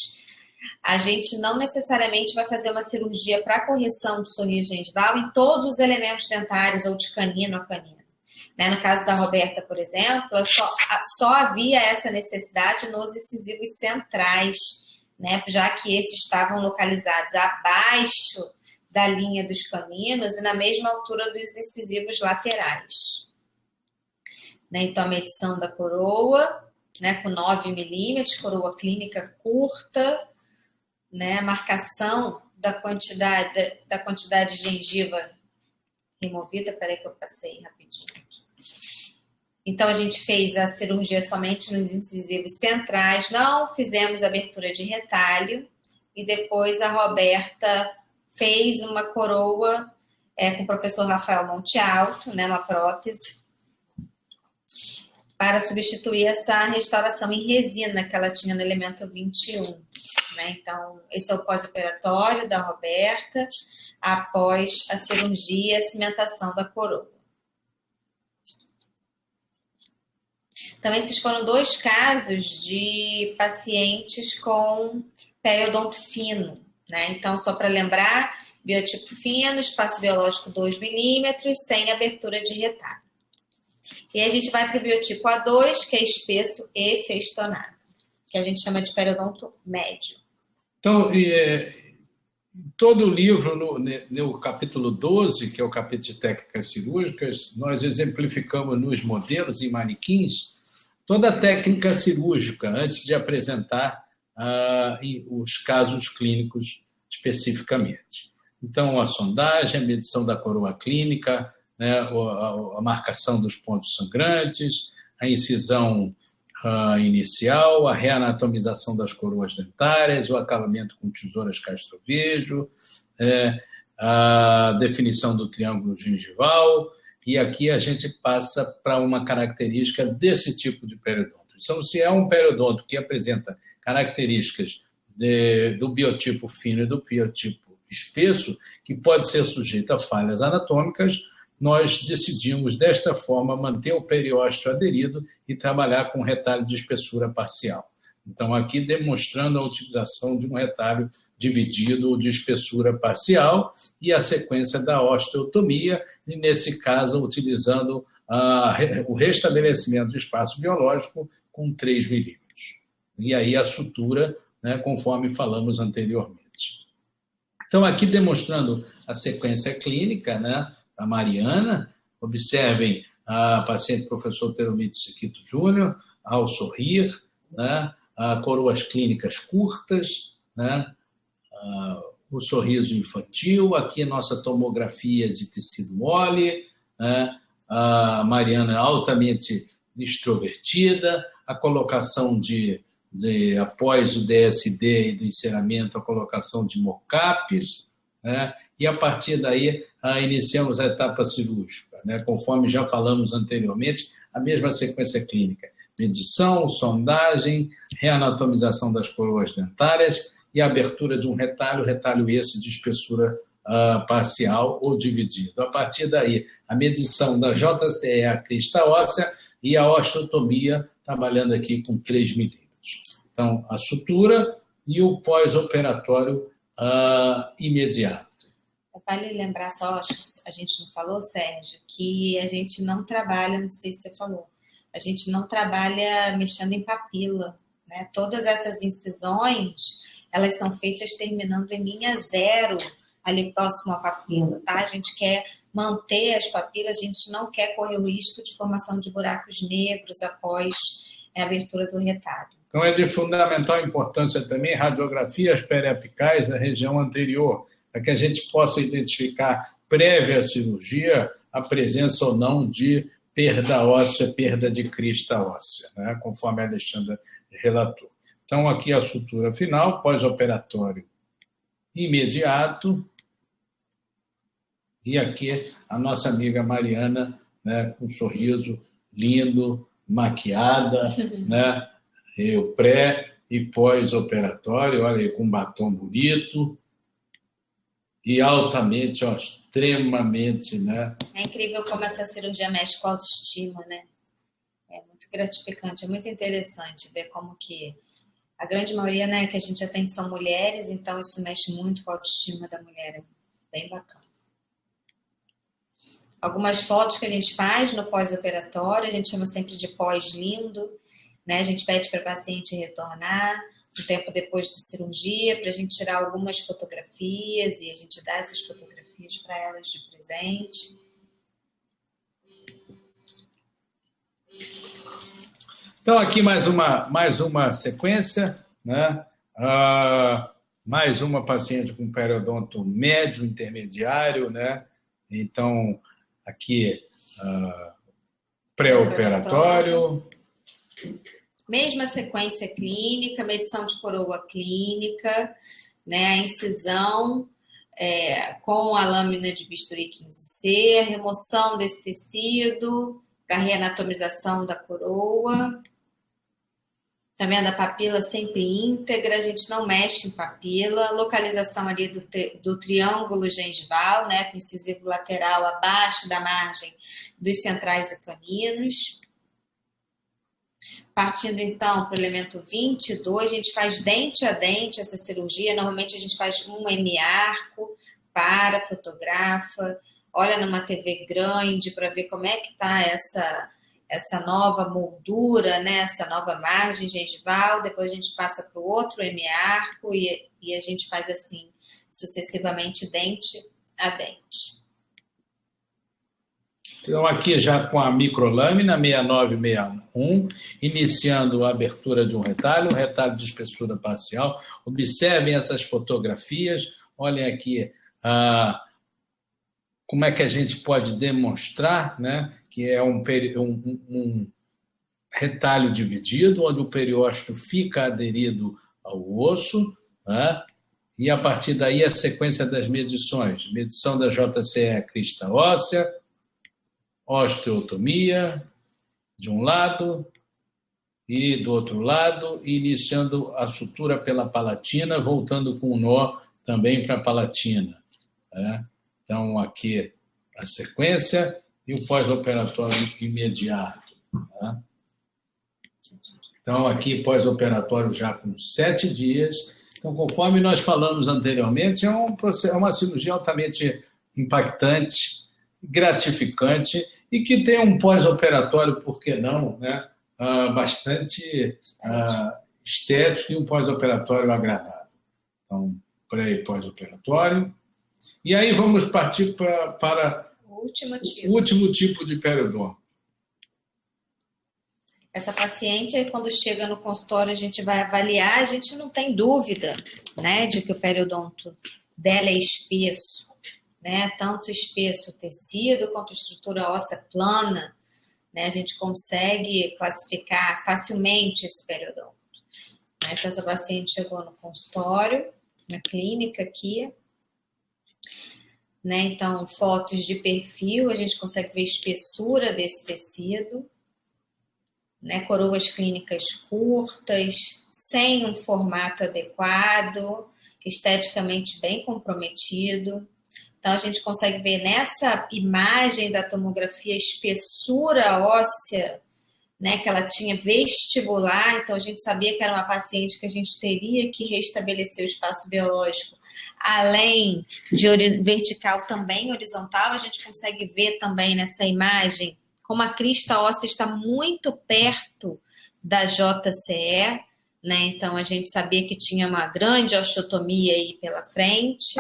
a gente não necessariamente vai fazer uma cirurgia para correção de sorriso gengival em todos os elementos dentários ou de canino a canino. Né? No caso da Roberta, por exemplo, só havia essa necessidade nos incisivos centrais, né? Já que esses estavam localizados abaixo da linha dos caninos e na mesma altura dos incisivos laterais. Né? Então, a medição da coroa, né, com 9 milímetros, coroa clínica curta, né, a marcação da quantidade de gengiva removida. Peraí que eu passei rapidinho aqui. Então, a gente fez a cirurgia somente nos incisivos centrais, não fizemos abertura de retalho, e depois a Roberta fez uma coroa com o professor Rafael Monte Alto, né, uma prótese, para substituir essa restauração em resina que ela tinha no elemento 21. Né? Então, esse é o pós-operatório da Roberta, após a cirurgia e a cimentação da coroa. Então, esses foram 2 casos de pacientes com periodonto fino. Né? Então, só para lembrar, biotipo fino, espaço biológico 2 milímetros, sem abertura de retalho. E a gente vai para o biotipo A2, que é espesso e festonado, que a gente chama de periodonto médio. Então, todo o livro, no capítulo 12, que é o capítulo de técnicas cirúrgicas, nós exemplificamos nos modelos e manequins toda a técnica cirúrgica antes de apresentar os casos clínicos especificamente. Então, a sondagem, a medição da coroa clínica, né, a marcação dos pontos sangrantes, a incisão inicial, a reanatomização das coroas dentárias, o acabamento com tesouras castrovejo, a definição do triângulo gengival, e aqui a gente passa para uma característica desse tipo de periodonto. Então, se é um periodonto que apresenta características do biotipo fino e do biotipo espesso, que pode ser sujeito a falhas anatômicas, nós decidimos, desta forma, manter o periósteo aderido e trabalhar com retalho de espessura parcial. Então, aqui demonstrando a utilização de um retalho dividido de espessura parcial e a sequência da osteotomia, e, nesse caso, utilizando o restabelecimento do espaço biológico com 3 milímetros. E aí a sutura, né, conforme falamos anteriormente. Então, aqui demonstrando a sequência clínica, né, a Mariana, observem a paciente professor Teromito Siquito Júnior, ao sorrir, né, coroas clínicas curtas, né, o sorriso infantil, aqui a nossa tomografia de tecido mole, né, a Mariana altamente extrovertida, a colocação após o DSD e do encerramento, a colocação de mocaps, né, e a partir daí iniciamos a etapa cirúrgica, né, conforme já falamos anteriormente, a mesma sequência clínica: medição, sondagem, reanatomização das coroas dentárias e a abertura de um retalho esse de espessura parcial ou dividido. A partir daí, a medição da JCE, a crista óssea, e a osteotomia, trabalhando aqui com 3 milímetros. Então, a sutura e o pós-operatório imediato. Vale lembrar só, acho que a gente não falou, Sérgio, que a gente não trabalha, não sei se você falou, a gente não trabalha mexendo em papila, né? Todas essas incisões, elas são feitas terminando em linha 0, ali próximo à papila, tá? A gente quer manter as papilas, a gente não quer correr o risco de formação de buracos negros após a abertura do retalho. Então, é de fundamental importância também radiografias periapicais da região anterior, para que a gente possa identificar, prévia à cirurgia, a presença ou não de perda óssea, perda de crista óssea, né? Conforme a Alexandra relatou. Então, aqui a sutura final, pós-operatório imediato, e aqui a nossa amiga Mariana, né, com um sorriso lindo, maquiada, né, e o pré e pós-operatório, olha aí, com um batom bonito. e altamente, ó, extremamente, né? É incrível como essa cirurgia mexe com a autoestima, né? É muito gratificante, é muito interessante ver como que a grande maioria, né, que a gente atende são mulheres, então isso mexe muito com a autoestima da mulher, é bem bacana. Algumas fotos que a gente faz no pós-operatório, a gente chama sempre de pós-lindo, né? A gente pede para a paciente retornar um tempo depois da cirurgia, para a gente tirar algumas fotografias e a gente dá essas fotografias para elas de presente. Então, aqui mais uma sequência, né? Mais uma paciente com periodonto médio intermediário, né? Então, aqui, pré-operatório. Mesma sequência clínica, medição de coroa clínica, né? A incisão com a lâmina de bisturi 15C, a remoção desse tecido para reanatomização da coroa. Também a papila sempre íntegra, a gente não mexe em papila. Localização ali do triângulo gengival, né, com incisivo lateral abaixo da margem dos centrais e caninos. Partindo então para o elemento 22, a gente faz dente a dente essa cirurgia. Normalmente a gente faz um hemiarco, para, fotografa, olha numa TV grande para ver como é que está essa nova moldura, né? Essa nova margem gengival. Depois a gente passa para o outro hemiarco e a gente faz assim sucessivamente dente a dente. Então, aqui já com a microlâmina 6961, iniciando a abertura de um retalho de espessura parcial. Observem essas fotografias, olhem aqui como é que a gente pode demonstrar, né, que é um retalho dividido, onde o periósteo fica aderido ao osso, né, e a partir daí a sequência das medições. Medição da JCE crista óssea, osteotomia de um lado e do outro lado, iniciando a sutura pela palatina, voltando com o nó também para a palatina. Né? Então, aqui a sequência e o pós-operatório imediato. Né? Então, aqui pós-operatório já com 7 dias. Então, conforme nós falamos anteriormente, é uma cirurgia altamente impactante, gratificante e que tem um pós-operatório, por que não, né? Bastante estético e um pós-operatório agradável. Então, pré e pós-operatório. E aí vamos partir para o último tipo de periodonto. Essa paciente, quando chega no consultório, a gente vai avaliar, a gente não tem dúvida, né, de que o periodonto dela é espesso, né, tanto espesso o tecido quanto a estrutura óssea plana, né, a gente consegue classificar facilmente esse periodonto. Né? Então, essa paciente chegou no consultório, na clínica aqui, né, então fotos de perfil, a gente consegue ver a espessura desse tecido, né, coroas clínicas curtas, sem um formato adequado, esteticamente bem comprometido. Então, a gente consegue ver nessa imagem da tomografia a espessura óssea, né, que ela tinha vestibular. Então, a gente sabia que era uma paciente que a gente teria que restabelecer o espaço biológico. Além de vertical, também horizontal, a gente consegue ver também nessa imagem como a crista óssea está muito perto da JCE, né? Então, a gente sabia que tinha uma grande osteotomia aí pela frente.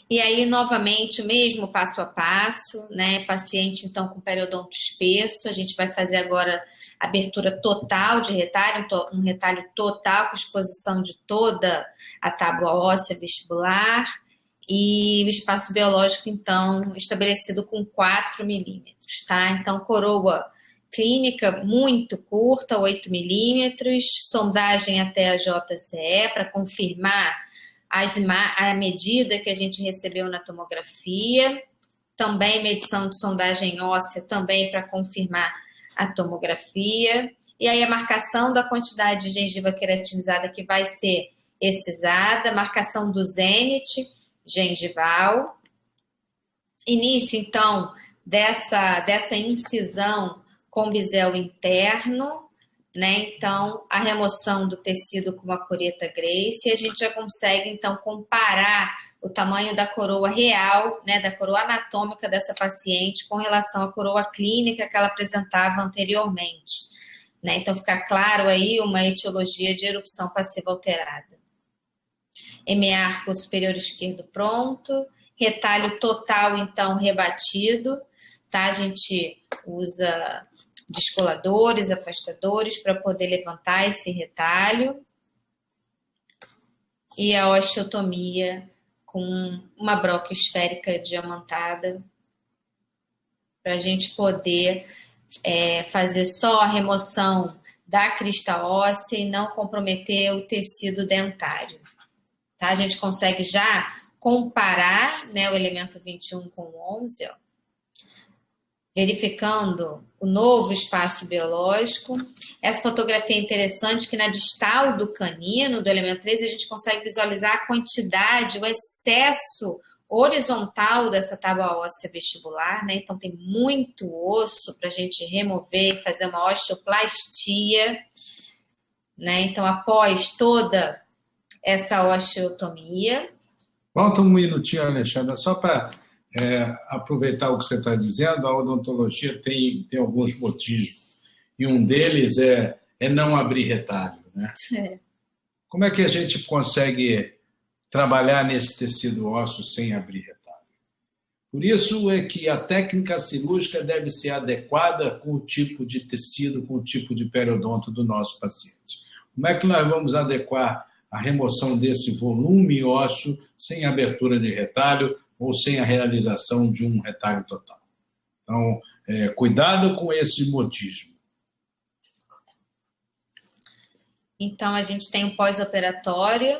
E aí, novamente, o mesmo passo a passo, né? Paciente, então, com periodonto espesso. A gente vai fazer agora a abertura total de retalho, um retalho total com exposição de toda a tábua óssea vestibular. E o espaço biológico, então, estabelecido com 4 milímetros, tá? Então, coroa clínica muito curta, 8 milímetros, sondagem até a JCE para confirmar a medida que a gente recebeu na tomografia, também medição de sondagem óssea, também para confirmar a tomografia, e aí a marcação da quantidade de gengiva queratinizada que vai ser excisada, marcação do zênite, gengival. Início, então, dessa incisão com bisel interno, né? Então, a remoção do tecido com uma cureta Grace, e a gente já consegue, então, comparar o tamanho da coroa real, né, da coroa anatômica dessa paciente com relação à coroa clínica que ela apresentava anteriormente, né? Então, fica claro aí uma etiologia de erupção passiva alterada. Hemiarco superior esquerdo pronto, retalho total, então, rebatido, tá? A gente usa descoladores, afastadores para poder levantar esse retalho. E a osteotomia com uma broca esférica diamantada para a gente poder fazer só a remoção da crista óssea e não comprometer o tecido dentário. Tá? A gente consegue já comparar, né, o elemento 21 com o 11, ó, verificando o novo espaço biológico. Essa fotografia é interessante que na distal do canino, do elemento 13, a gente consegue visualizar a quantidade, o excesso horizontal dessa tábua óssea vestibular, né? Então tem muito osso para a gente remover e fazer uma osteoplastia, né? Então após toda essa osteotomia... Volta um minutinho, Alexandra, só para aproveitar o que você está dizendo. A odontologia tem alguns motivos, e um deles é não abrir retalho, né? Sim. Como é que a gente consegue trabalhar nesse tecido ósseo sem abrir retalho? Por isso é que a técnica cirúrgica deve ser adequada com o tipo de tecido, com o tipo de periodonto do nosso paciente. Como é que nós vamos adequar a remoção desse volume ósseo sem abertura de retalho ou sem a realização de um retalho total? Então, cuidado com esse modismo. Então, a gente tem um pós-operatório,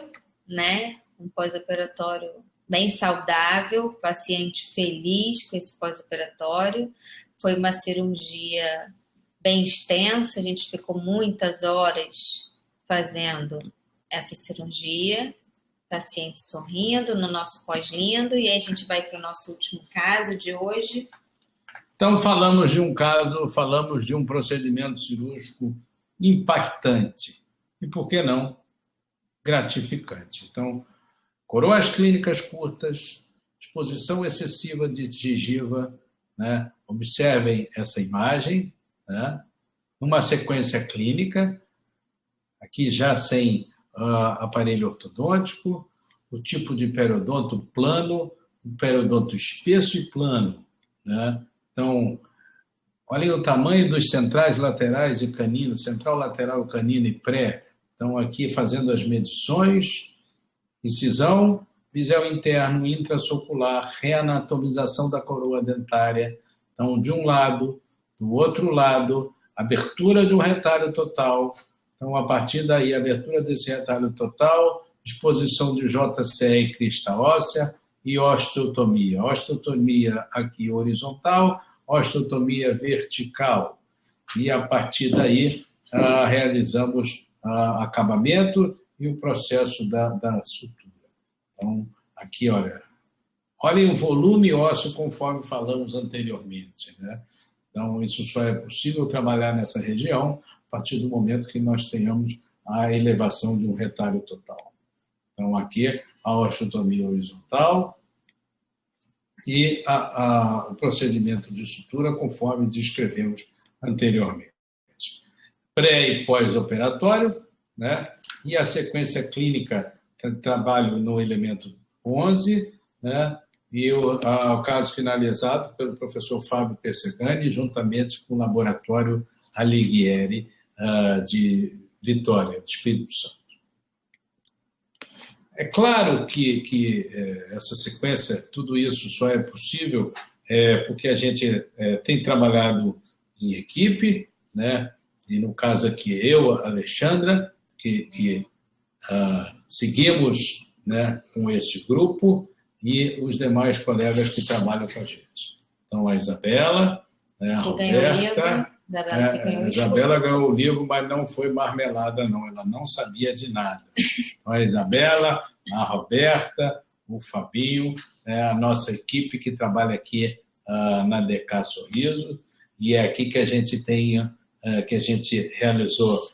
né? Um pós-operatório bem saudável, paciente feliz com esse pós-operatório. Foi uma cirurgia bem extensa, a gente ficou muitas horas fazendo essa cirurgia, paciente sorrindo no nosso pós-lindo, e aí a gente vai para o nosso último caso de hoje. Então, falamos de um caso, falamos de um procedimento cirúrgico impactante e, por que não, gratificante. Então, coroas clínicas curtas, exposição excessiva de gengiva, né? Observem essa imagem, né? Numa sequência clínica, aqui já sem aparelho ortodôntico, o tipo de periodonto plano, um periodonto espesso e plano, né? Então, olhem o tamanho dos centrais, laterais e canino, central, lateral, canino e pré. Então, aqui fazendo as medições, incisão, bisel interno, intrasocular, reanatomização da coroa dentária. Então, de um lado, do outro lado, abertura de um retalho total. Então, a partir daí, abertura desse retalho total, exposição de JCE e crista óssea e osteotomia. Osteotomia aqui horizontal, osteotomia vertical. E, a partir daí, realizamos acabamento e o processo da sutura. Então, aqui, olhem o volume ósseo conforme falamos anteriormente, né? Então, isso só é possível trabalhar nessa região a partir do momento que nós tenhamos a elevação de um retalho total. Então, aqui a osteotomia horizontal e o procedimento de sutura conforme descrevemos anteriormente. Pré- e pós-operatório, né? E a sequência clínica, trabalho no elemento 11, né? E o caso finalizado pelo professor Fábio Persegani, juntamente com o laboratório Alighieri de Vitória, de Espírito Santo. É claro que essa sequência, tudo isso só é possível porque a gente tem trabalhado em equipe, né? E no caso aqui eu, Alexandra, que seguimos, né, com este grupo e os demais colegas que trabalham com a gente. Então, a Isabela, né, a Roberta... Isabela ganhou o livro, mas não foi marmelada, não. Ela não sabia de nada. Então, a Isabela, a Roberta, o Fabinho, a nossa equipe que trabalha aqui na DK Sorriso, e é aqui que a gente que a gente realizou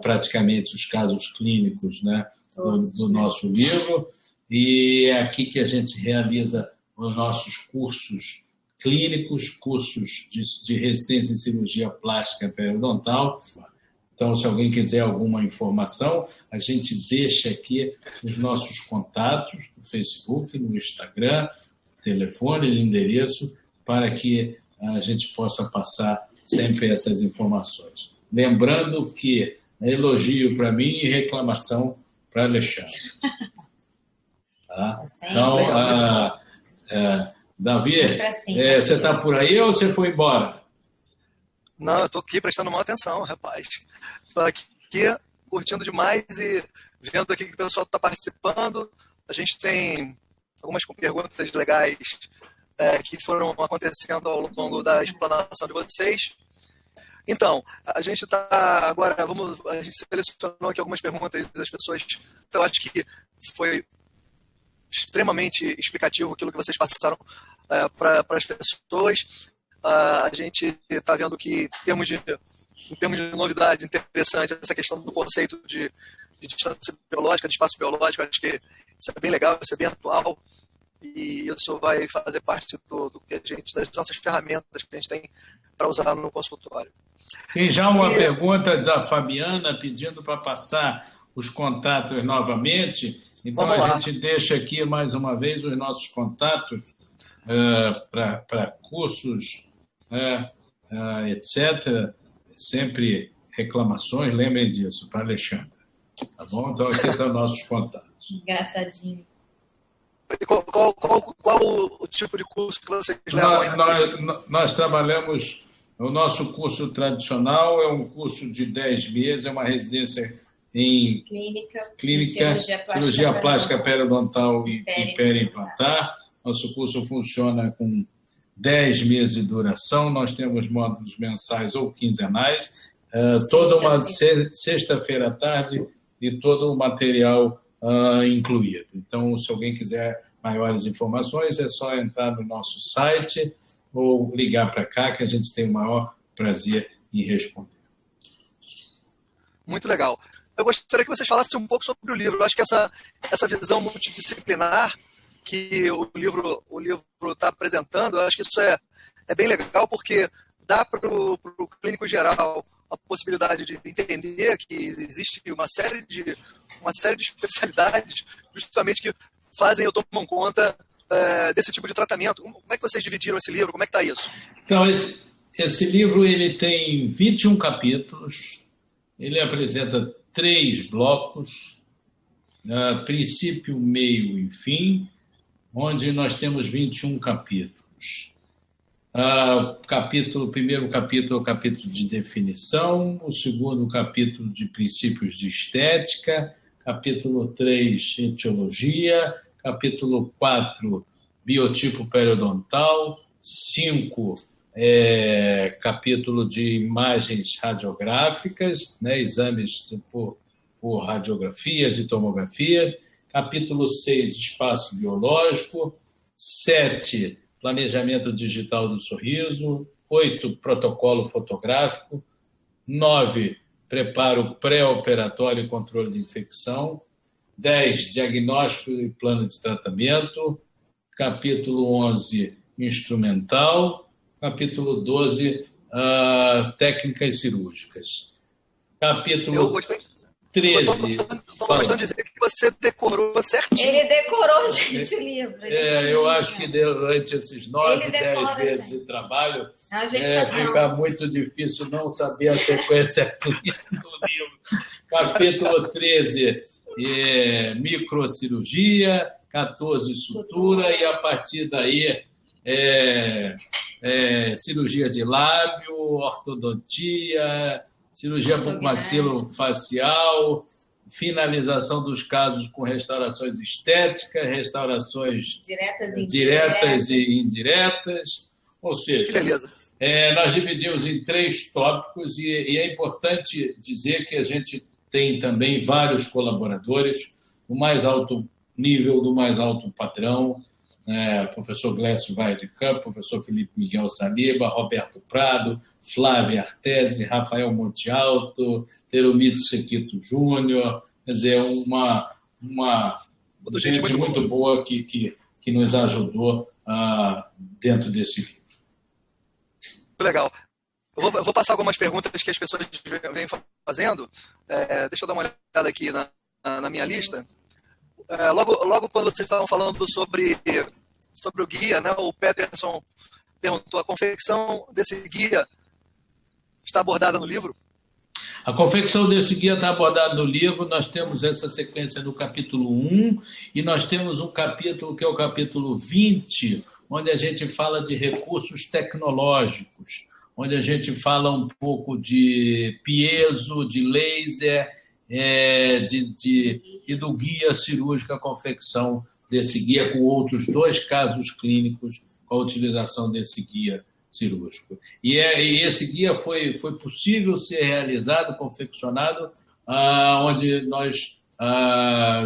praticamente os casos clínicos, né, do nosso livro, e é aqui que a gente realiza os nossos cursos clínicos, cursos de residência em cirurgia plástica periodontal. Então, se alguém quiser alguma informação, a gente deixa aqui os nossos contatos no Facebook, no Instagram, telefone e endereço, para que a gente possa passar sempre essas informações. Lembrando que é elogio para mim e reclamação para Alexandre. Tá? Então, Davi, você está por aí ou você foi embora? Não, eu estou aqui prestando maior atenção, rapaz. Estou aqui curtindo demais e vendo aqui que o pessoal está participando. A gente tem algumas perguntas legais que foram acontecendo ao longo da explanação de vocês. Então, a gente está agora, a gente selecionou aqui algumas perguntas das pessoas. Então, acho que foi extremamente explicativo aquilo que vocês passaram para as pessoas. A gente está vendo que, em termos de novidade interessante, essa questão do conceito de distância biológica, de espaço biológico, acho que isso é bem legal, isso é bem atual, e isso vai fazer parte das nossas ferramentas que a gente tem para usar no consultório. Tem já uma pergunta da Fabiana pedindo para passar os contatos novamente. Então, a gente deixa aqui mais uma vez os nossos contatos para cursos, etc. Sempre reclamações, lembrem disso, para Alexandre. Tá bom? Então, aqui estão nossos contatos. Engraçadinho. Qual o tipo de curso que vocês levam? Nós trabalhamos... O nosso curso tradicional é um curso de 10 meses, é uma residência em clínica cirurgia plástica periodontal e periimplantar. Nosso curso funciona com 10 meses de duração. Nós temos módulos mensais ou quinzenais, toda uma sexta-feira à tarde e todo o material incluído. Então, se alguém quiser maiores informações, é só entrar no nosso site ou ligar para cá, que a gente tem o maior prazer em responder. Muito legal. Eu gostaria que vocês falassem um pouco sobre o livro. Eu acho que essa visão multidisciplinar que o livro está apresentando, eu acho que isso é bem legal, porque dá para o clínico geral a possibilidade de entender que existe uma série de especialidades justamente que fazem ou tomam conta desse tipo de tratamento. Como é que vocês dividiram esse livro? Como é que está isso? Então, esse livro ele tem 21 capítulos, ele apresenta 3 blocos, princípio, meio e fim, onde nós temos 21 capítulos. O primeiro capítulo é o capítulo de definição, o segundo capítulo de princípios de estética, capítulo 3, etiologia, capítulo 4, biotipo periodontal, 5, capítulo de imagens radiográficas, né, exames por radiografias e tomografia, capítulo 6, espaço biológico, 7, planejamento digital do sorriso, 8, protocolo fotográfico, 9, preparo pré-operatório e controle de infecção, 10, diagnóstico e plano de tratamento, capítulo 11, instrumental, capítulo 12, técnicas cirúrgicas. Capítulo 13... Estou gostando de ver que você decorou certinho. Ele decorou, gente, o livro. Eu acho que durante esses 9, 10 meses de trabalho, fica muito difícil não saber a sequência do livro. Capítulo 13, microcirurgia, 14, sutura, e a partir daí cirurgia de lábio, ortodontia, cirurgia bucomaxilofacial, finalização dos casos com restaurações estéticas, restaurações diretas e indiretas. Ou seja, nós dividimos em 3 tópicos e é importante dizer que a gente tem também vários colaboradores. O mais alto nível do mais alto padrão, professor Glécio Vaz de Campos, professor Felipe Miguel Saliba, Roberto Prado, Flávia Artesi, Rafael Monte Alto, Teromito Sequito Júnior, quer dizer, uma gente muito boa que nos ajudou dentro desse livro. Legal. Eu vou passar algumas perguntas que as pessoas vêm fazendo. Deixa eu dar uma olhada aqui na minha lista. Logo quando vocês estavam falando sobre o guia, né, o Peterson perguntou: a confecção desse guia está abordada no livro? A confecção desse guia está abordada no livro. Nós temos essa sequência no capítulo 1 e nós temos um capítulo que é o capítulo 20, onde a gente fala de recursos tecnológicos, onde a gente fala um pouco de piezo, de laser, e do guia cirúrgico, a confecção desse guia, com outros 2 casos clínicos com a utilização desse guia cirúrgico. E esse guia foi possível ser realizado, confeccionado, onde nós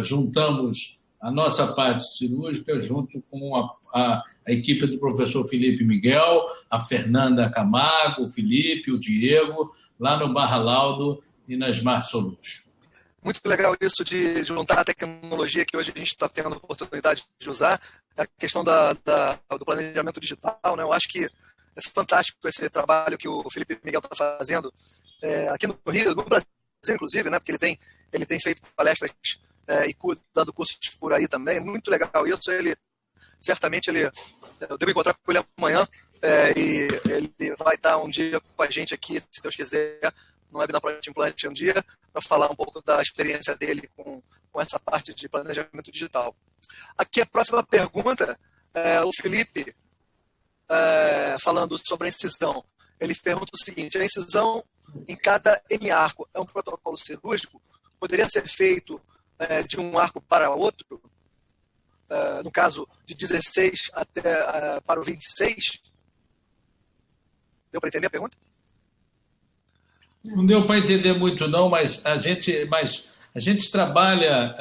juntamos a nossa parte cirúrgica junto com a equipe do professor Felipe Miguel, a Fernanda Camargo, o Felipe, o Diego, lá no Barra Laudo e na Smart Solutions. Muito legal isso de juntar a tecnologia que hoje a gente está tendo a oportunidade de usar, a questão do planejamento digital, né? Eu acho que é fantástico esse trabalho que o Felipe Miguel está fazendo aqui no Rio, no Brasil, inclusive, né? Porque ele tem feito palestras e dando cursos por aí também. Muito legal isso. Certamente eu devo encontrar com ele amanhã e ele vai estar um dia com a gente aqui, se Deus quiser, no Webinar Project Implant um dia, para falar um pouco da experiência dele com essa parte de planejamento digital. Aqui a próxima pergunta, o Felipe, falando sobre a incisão. Ele pergunta o seguinte: a incisão em cada M-arco é um protocolo cirúrgico? Poderia ser feito de um arco para outro? No caso, de 16 até para o 26? Deu para entender a pergunta? Não deu para entender muito, não, mas a gente trabalha,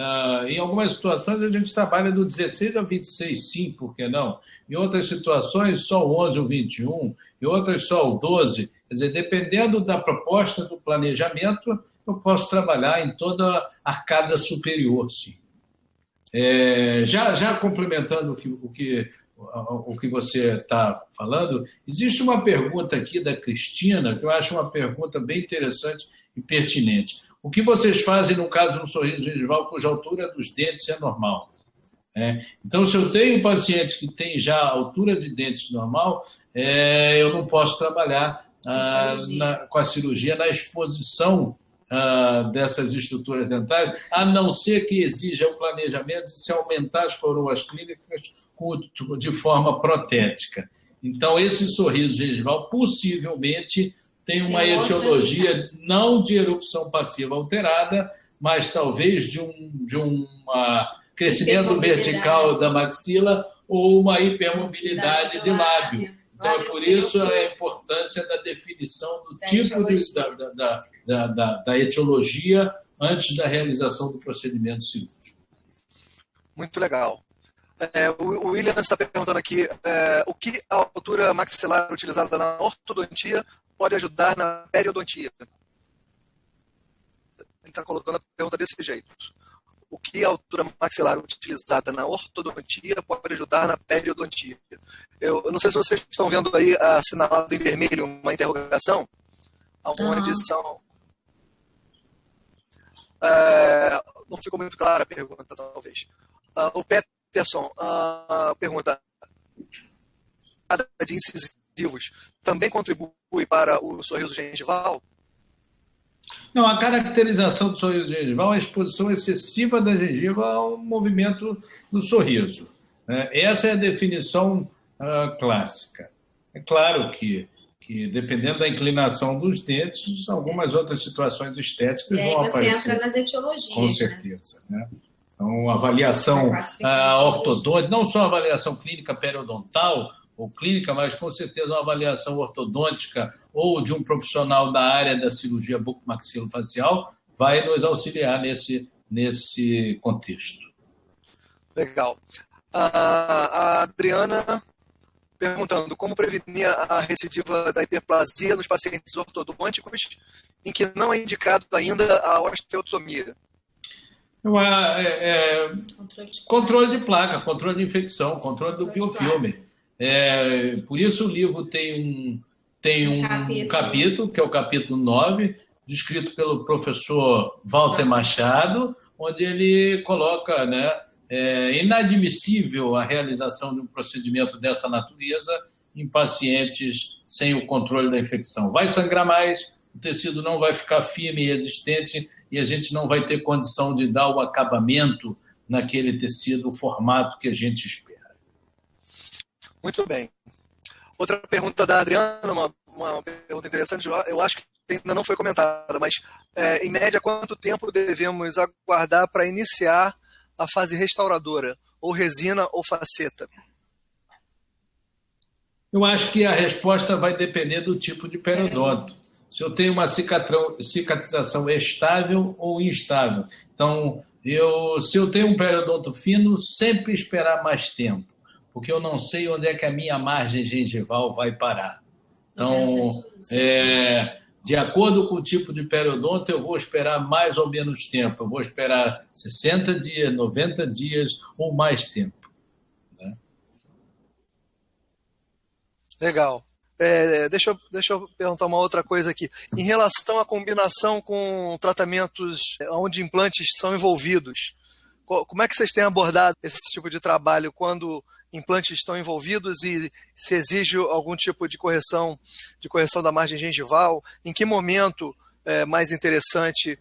em algumas situações, a gente trabalha do 16 ao 26, sim, por que não? Em outras situações, só o 11 ou 21, em outras, só o 12. Quer dizer, dependendo da proposta do planejamento, eu posso trabalhar em toda a arcada superior, sim. Já complementando o que você está falando, existe uma pergunta aqui da Cristina, que eu acho uma pergunta bem interessante e pertinente. O que vocês fazem no caso de um sorriso gengival cuja altura dos dentes é normal? Então, se eu tenho pacientes que têm já altura de dentes normal, eu não posso trabalhar com a cirurgia na exposição dessas estruturas dentárias, a não ser que exija o planejamento de se aumentar as coroas clínicas de forma protética. Então, esse sorriso gengival possivelmente tem uma etiologia não de erupção passiva alterada, mas talvez de um crescimento vertical da maxila ou uma hipermobilidade de lábio. Então, é por isso a importância da definição do tipo da etiologia antes da realização do procedimento cirúrgico. Muito legal. O William está perguntando aqui o que a altura maxilar utilizada na ortodontia pode ajudar na periodontia. Ele está colocando a pergunta desse jeito. O que a altura maxilar utilizada na ortodontia pode ajudar na periodontia? Eu não sei se vocês estão vendo aí assinalado em vermelho uma interrogação, onde são... não ficou muito clara a pergunta, talvez. O Peterson pergunta: a de incisivos também contribui para o sorriso gengival? Não, a caracterização do sorriso gengival é a exposição excessiva da gengiva ao movimento do sorriso. Essa é a definição clássica. É claro que dependendo da inclinação dos dentes, algumas outras situações estéticas vão aparecer. E aí você entra nas etiologias. Com certeza. Né? Então, a avaliação ortodôntica, não só a avaliação clínica periodontal ou clínica, mas com certeza uma avaliação ortodôntica ou de um profissional da área da cirurgia bucomaxilofacial vai nos auxiliar nesse contexto. Legal. A Adriana perguntando como prevenir a recidiva da hiperplasia nos pacientes ortodônticos em que não é indicado ainda a osteotomia. Controle de placa, controle de infecção, controle do biofilme. Por isso o livro tem um capítulo, que é o capítulo 9, descrito pelo professor Walter Machado, onde ele coloca, inadmissível a realização de um procedimento dessa natureza em pacientes sem o controle da infecção. Vai sangrar mais, o tecido não vai ficar firme e resistente e a gente não vai ter condição de dar o acabamento naquele tecido, o formato que a gente espera. Muito bem. Outra pergunta da Adriana, uma pergunta interessante, eu acho que ainda não foi comentada, mas em média quanto tempo devemos aguardar para iniciar a fase restauradora, ou resina ou faceta? Eu acho que a resposta vai depender do tipo de periodonto. Se eu tenho uma cicatrização estável ou instável. Então, se eu tenho um periodonto fino, sempre esperar mais tempo, porque eu não sei onde é que a minha margem gengival vai parar. Então, de acordo com o tipo de periodonto, eu vou esperar mais ou menos tempo. Eu vou esperar 60 dias, 90 dias ou mais tempo. Né? Legal. Deixa eu perguntar uma outra coisa aqui. Em relação à combinação com tratamentos onde implantes são envolvidos, como é que vocês têm abordado esse tipo de trabalho quando implantes estão envolvidos e se exige algum tipo de correção da margem gengival? Em que momento é mais interessante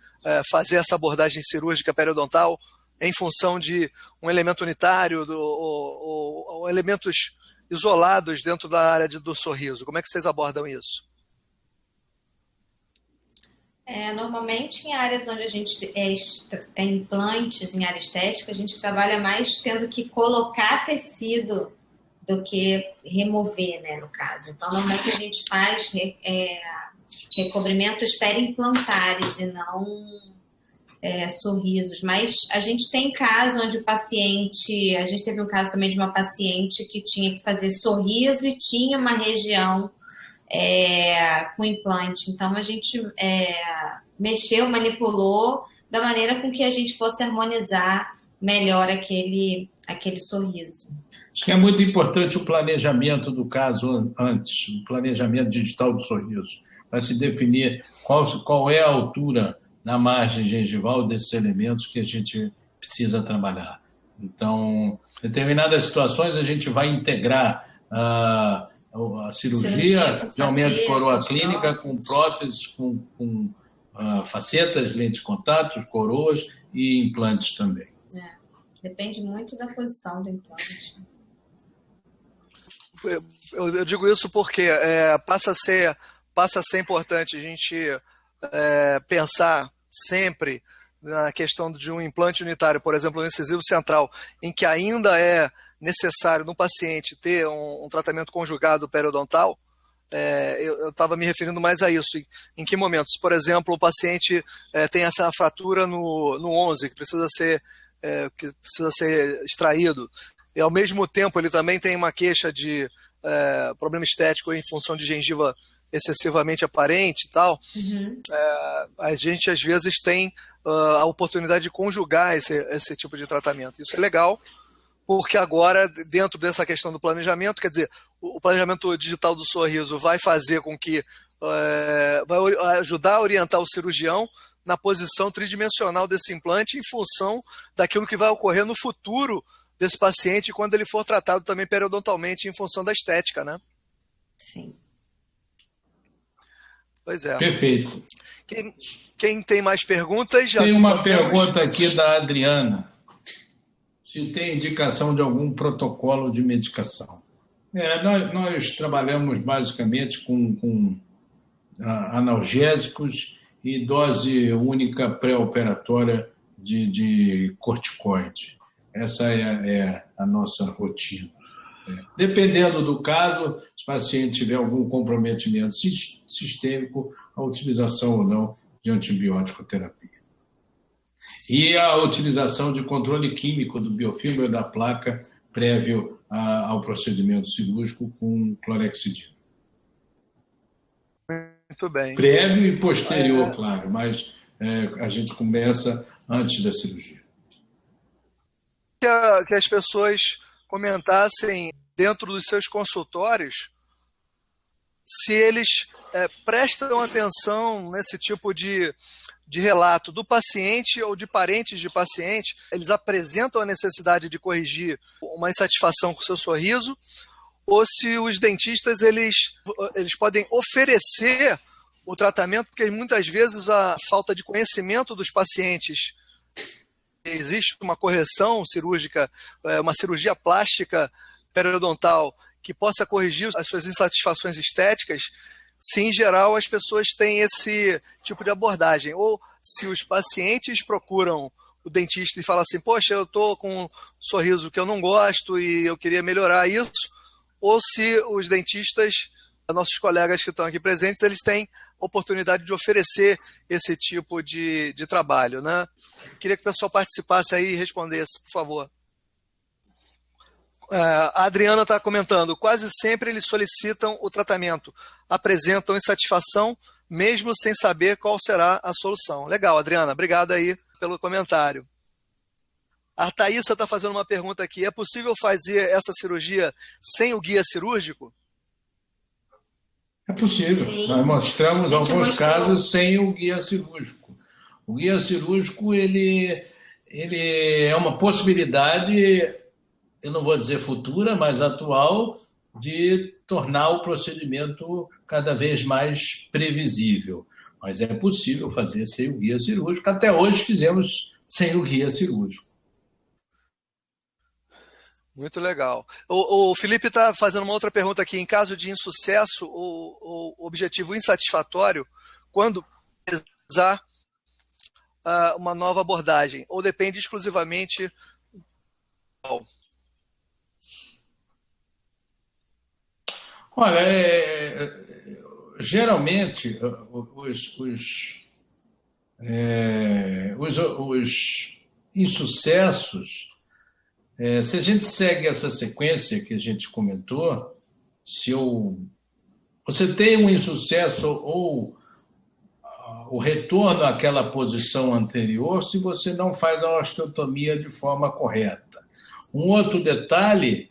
fazer essa abordagem cirúrgica periodontal em função de um elemento unitário ou elementos isolados dentro da área do sorriso? Como é que vocês abordam isso? Normalmente em áreas onde a gente tem implantes em área estética, a gente trabalha mais tendo que colocar tecido do que remover, no caso. Então, normalmente a gente faz recobrimentos periimplantares e não sorrisos. Mas a gente tem caso onde a gente teve um caso também de uma paciente que tinha que fazer sorriso e tinha uma região com implante. Então, a gente mexeu, manipulou da maneira com que a gente fosse harmonizar melhor aquele sorriso. Acho que é muito importante o planejamento do caso antes, o planejamento digital do sorriso, para se definir qual é a altura na margem gengival desses elementos que a gente precisa trabalhar. Então, em determinadas situações, a gente vai integrar a cirurgia de aumento de coroa clínica com próteses, com facetas, lentes de contato, coroas e implantes também. Depende muito da posição do implante. Eu digo isso porque passa a ser importante a gente pensar sempre na questão de um implante unitário, por exemplo, um incisivo central, em que ainda é necessário no paciente ter um tratamento conjugado periodontal. Eu estava me referindo mais a isso. Em que momentos? Por exemplo, o paciente tem essa fratura no 11, que precisa ser extraído, e ao mesmo tempo ele também tem uma queixa de problema estético em função de gengiva excessivamente aparente e tal. Uhum. A gente às vezes tem a oportunidade de conjugar esse tipo de tratamento. Isso é legal, porque agora, dentro dessa questão do planejamento, quer dizer, o planejamento digital do sorriso vai fazer com que vai ajudar a orientar o cirurgião na posição tridimensional desse implante em função daquilo que vai ocorrer no futuro desse paciente quando ele for tratado também periodontalmente em função da estética, né? Sim. Pois é. Perfeito. Quem tem mais perguntas? Tem uma pergunta aqui da Adriana. Se tem indicação de algum protocolo de medicação. Nós trabalhamos basicamente com analgésicos e dose única pré-operatória de corticoide. Essa é a nossa rotina. Dependendo do caso, se o paciente tiver algum comprometimento sistêmico, a utilização ou não de antibiótico terapia. E a utilização de controle químico do biofilme ou da placa prévio ao procedimento cirúrgico com clorexidina. Muito bem. Prévio e posterior, claro, mas a gente começa antes da cirurgia. Que as pessoas comentassem dentro dos seus consultórios se eles prestam atenção nesse tipo de relato do paciente ou de parentes de paciente. Eles apresentam a necessidade de corrigir uma insatisfação com o seu sorriso, ou se os dentistas eles podem oferecer o tratamento, porque muitas vezes a falta de conhecimento dos pacientes, existe uma correção cirúrgica, uma cirurgia plástica periodontal que possa corrigir as suas insatisfações estéticas, se em geral as pessoas têm esse tipo de abordagem. Ou se os pacientes procuram o dentista e falam assim, poxa, eu estou com um sorriso que eu não gosto e eu queria melhorar isso, ou se os dentistas, nossos colegas que estão aqui presentes, eles têm oportunidade de oferecer esse tipo de trabalho, né? Queria que o pessoal participasse aí e respondesse, por favor. A Adriana está comentando, quase sempre eles solicitam o tratamento, apresentam insatisfação, mesmo sem saber qual será a solução. Legal, Adriana, obrigado aí pelo comentário. A Thaísa está fazendo uma pergunta aqui, é possível fazer essa cirurgia sem o guia cirúrgico? É possível. Sim. Nós mostramos alguns casos sem o guia cirúrgico. O guia cirúrgico ele é uma possibilidade, eu não vou dizer futura, mas atual, de tornar o procedimento cada vez mais previsível. Mas é possível fazer sem o guia cirúrgico. Até hoje fizemos sem o guia cirúrgico. Muito legal. O Felipe está fazendo uma outra pergunta aqui. Em caso de insucesso ou objetivo insatisfatório, quando realizar uma nova abordagem? Ou depende exclusivamente... Olha, geralmente os insucessos, se a gente segue essa sequência que a gente comentou, você tem um insucesso ou o retorno àquela posição anterior se você não faz a osteotomia de forma correta. Um outro detalhe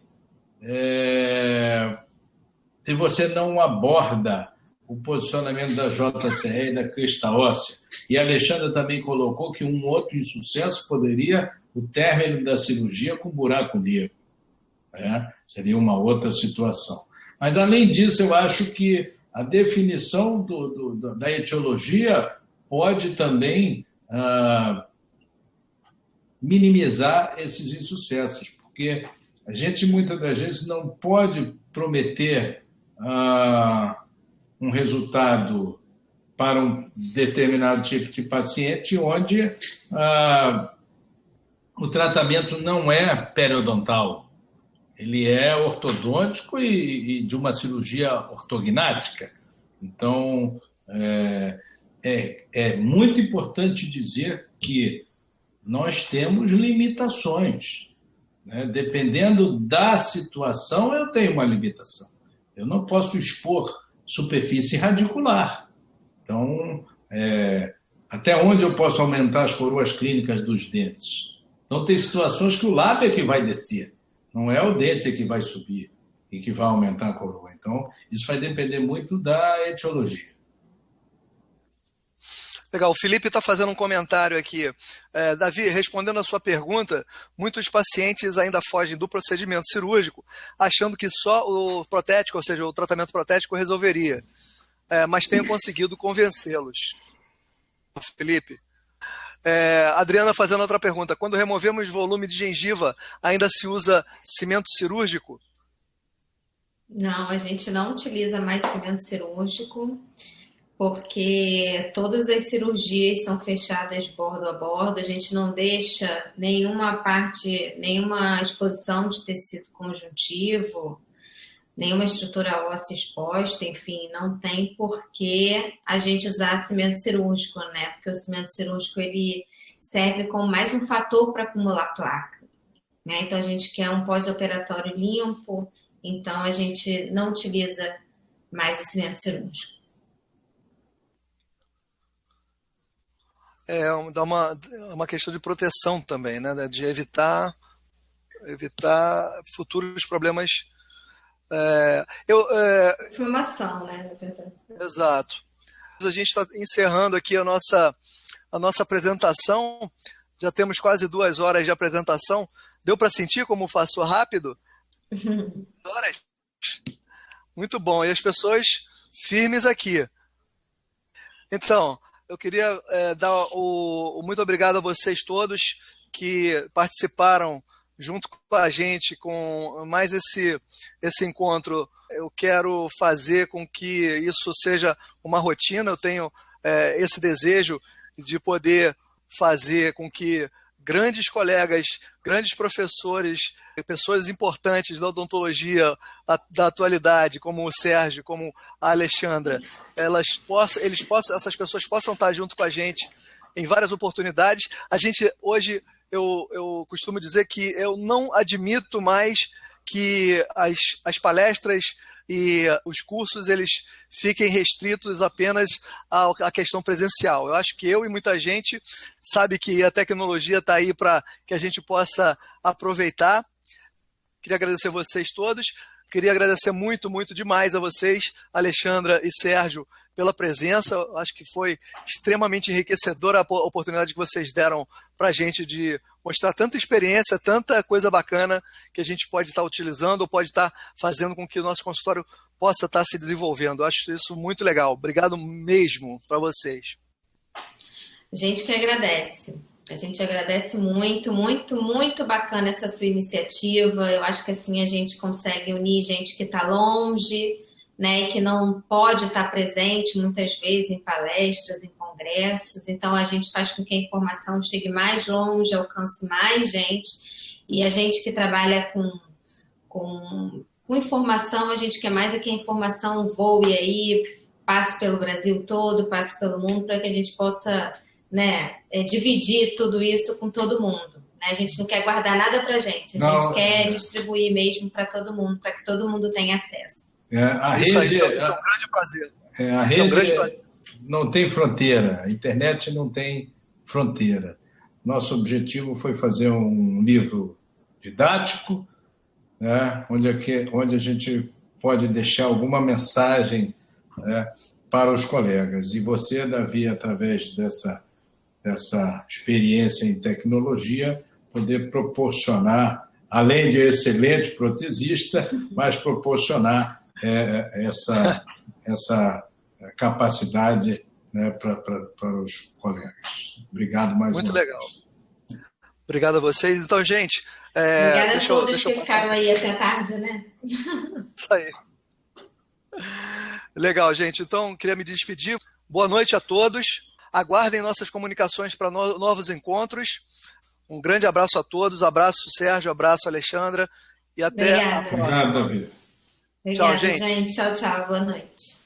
se você não aborda o posicionamento da JCR e da crista óssea. E a Alexandra também colocou que um outro insucesso poderia o término da cirurgia com buraco negro. Seria uma outra situação. Mas, além disso, eu acho que a definição da etiologia pode também minimizar esses insucessos, porque a gente, muitas das vezes, não pode prometer um resultado para um determinado tipo de paciente onde o tratamento não é periodontal, ele é ortodôntico e de uma cirurgia ortognática. Então, é muito importante dizer que nós temos limitações, né? Dependendo da situação, eu tenho uma limitação. Eu não posso expor superfície radicular. Então, até onde eu posso aumentar as coroas clínicas dos dentes? Então, tem situações que o lábio é que vai descer, não é o dente que vai subir e que vai aumentar a coroa. Então, isso vai depender muito da etiologia. Legal, o Felipe está fazendo um comentário aqui. Davi, respondendo a sua pergunta, muitos pacientes ainda fogem do procedimento cirúrgico, achando que só o protético, ou seja, o tratamento protético resolveria, mas tenho conseguido convencê-los. Felipe. Adriana fazendo outra pergunta. Quando removemos volume de gengiva, ainda se usa cimento cirúrgico? Não, a gente não utiliza mais cimento cirúrgico, porque todas as cirurgias são fechadas bordo a bordo, a gente não deixa nenhuma exposição de tecido conjuntivo, nenhuma estrutura óssea exposta, enfim, não tem por que a gente usar cimento cirúrgico, né? Porque o cimento cirúrgico ele serve como mais um fator para acumular placa, né? Então a gente quer um pós-operatório limpo, então a gente não utiliza mais o cimento cirúrgico. Dá uma questão de proteção também, né? De evitar futuros problemas. Inflamação, né? Exato. A gente está encerrando aqui a nossa apresentação. Já temos quase 2 horas de apresentação. Deu para sentir como passou rápido? 2 horas? Muito bom. E as pessoas firmes aqui. Então, eu queria dar o muito obrigado a vocês todos que participaram junto com a gente com mais esse encontro. Eu quero fazer com que isso seja uma rotina. Eu tenho esse desejo de poder fazer com que grandes colegas, grandes professores, pessoas importantes da odontologia da atualidade, como o Sérgio, como a Alexandra, essas pessoas possam estar junto com a gente em várias oportunidades. A gente hoje, eu costumo dizer que eu não admito mais que as palestras e os cursos eles fiquem restritos apenas à questão presencial. Eu acho que eu e muita gente sabe que a tecnologia está aí para que a gente possa aproveitar. Queria agradecer vocês todos. Queria agradecer muito, muito demais a vocês, Alexandra e Sérgio, pela presença. Eu acho que foi extremamente enriquecedora a oportunidade que vocês deram para a gente de mostrar tanta experiência, tanta coisa bacana que a gente pode estar utilizando ou pode estar fazendo com que o nosso consultório possa estar se desenvolvendo. Eu acho isso muito legal. Obrigado mesmo para vocês. A gente que agradece. A gente agradece muito, muito, muito bacana essa sua iniciativa. Eu acho que assim a gente consegue unir gente que está longe, né, que não pode estar presente muitas vezes em palestras, em congressos. Então a gente faz com que a informação chegue mais longe, alcance mais gente. E a gente que trabalha com informação, a gente quer mais é que a informação voe aí, passe pelo Brasil todo, passe pelo mundo, para que a gente possa, né, dividir tudo isso com todo mundo. Né? A gente não quer guardar nada para a gente quer distribuir mesmo para todo mundo, para que todo mundo tenha acesso. A rede é um grande prazer. A rede não tem fronteira, a internet não tem fronteira. Nosso objetivo foi fazer um livro didático, né, onde a gente pode deixar alguma mensagem, né, para os colegas. E você, Davi, através dessa experiência em tecnologia, poder proporcionar, além de excelente protesista, mas proporcionar essa capacidade, né, para os colegas. Obrigado mais uma vez. Muito legal. Obrigado a vocês. Então, gente... Obrigada a todos que ficaram aí até tarde, né? Isso aí. Legal, gente. Então, queria me despedir. Boa noite a todos. Aguardem nossas comunicações para novos encontros. Um grande abraço a todos. Abraço, Sérgio. Abraço, Alexandra. E até a próxima. Obrigado, Davi. Obrigada, gente. Tchau, tchau. Boa noite.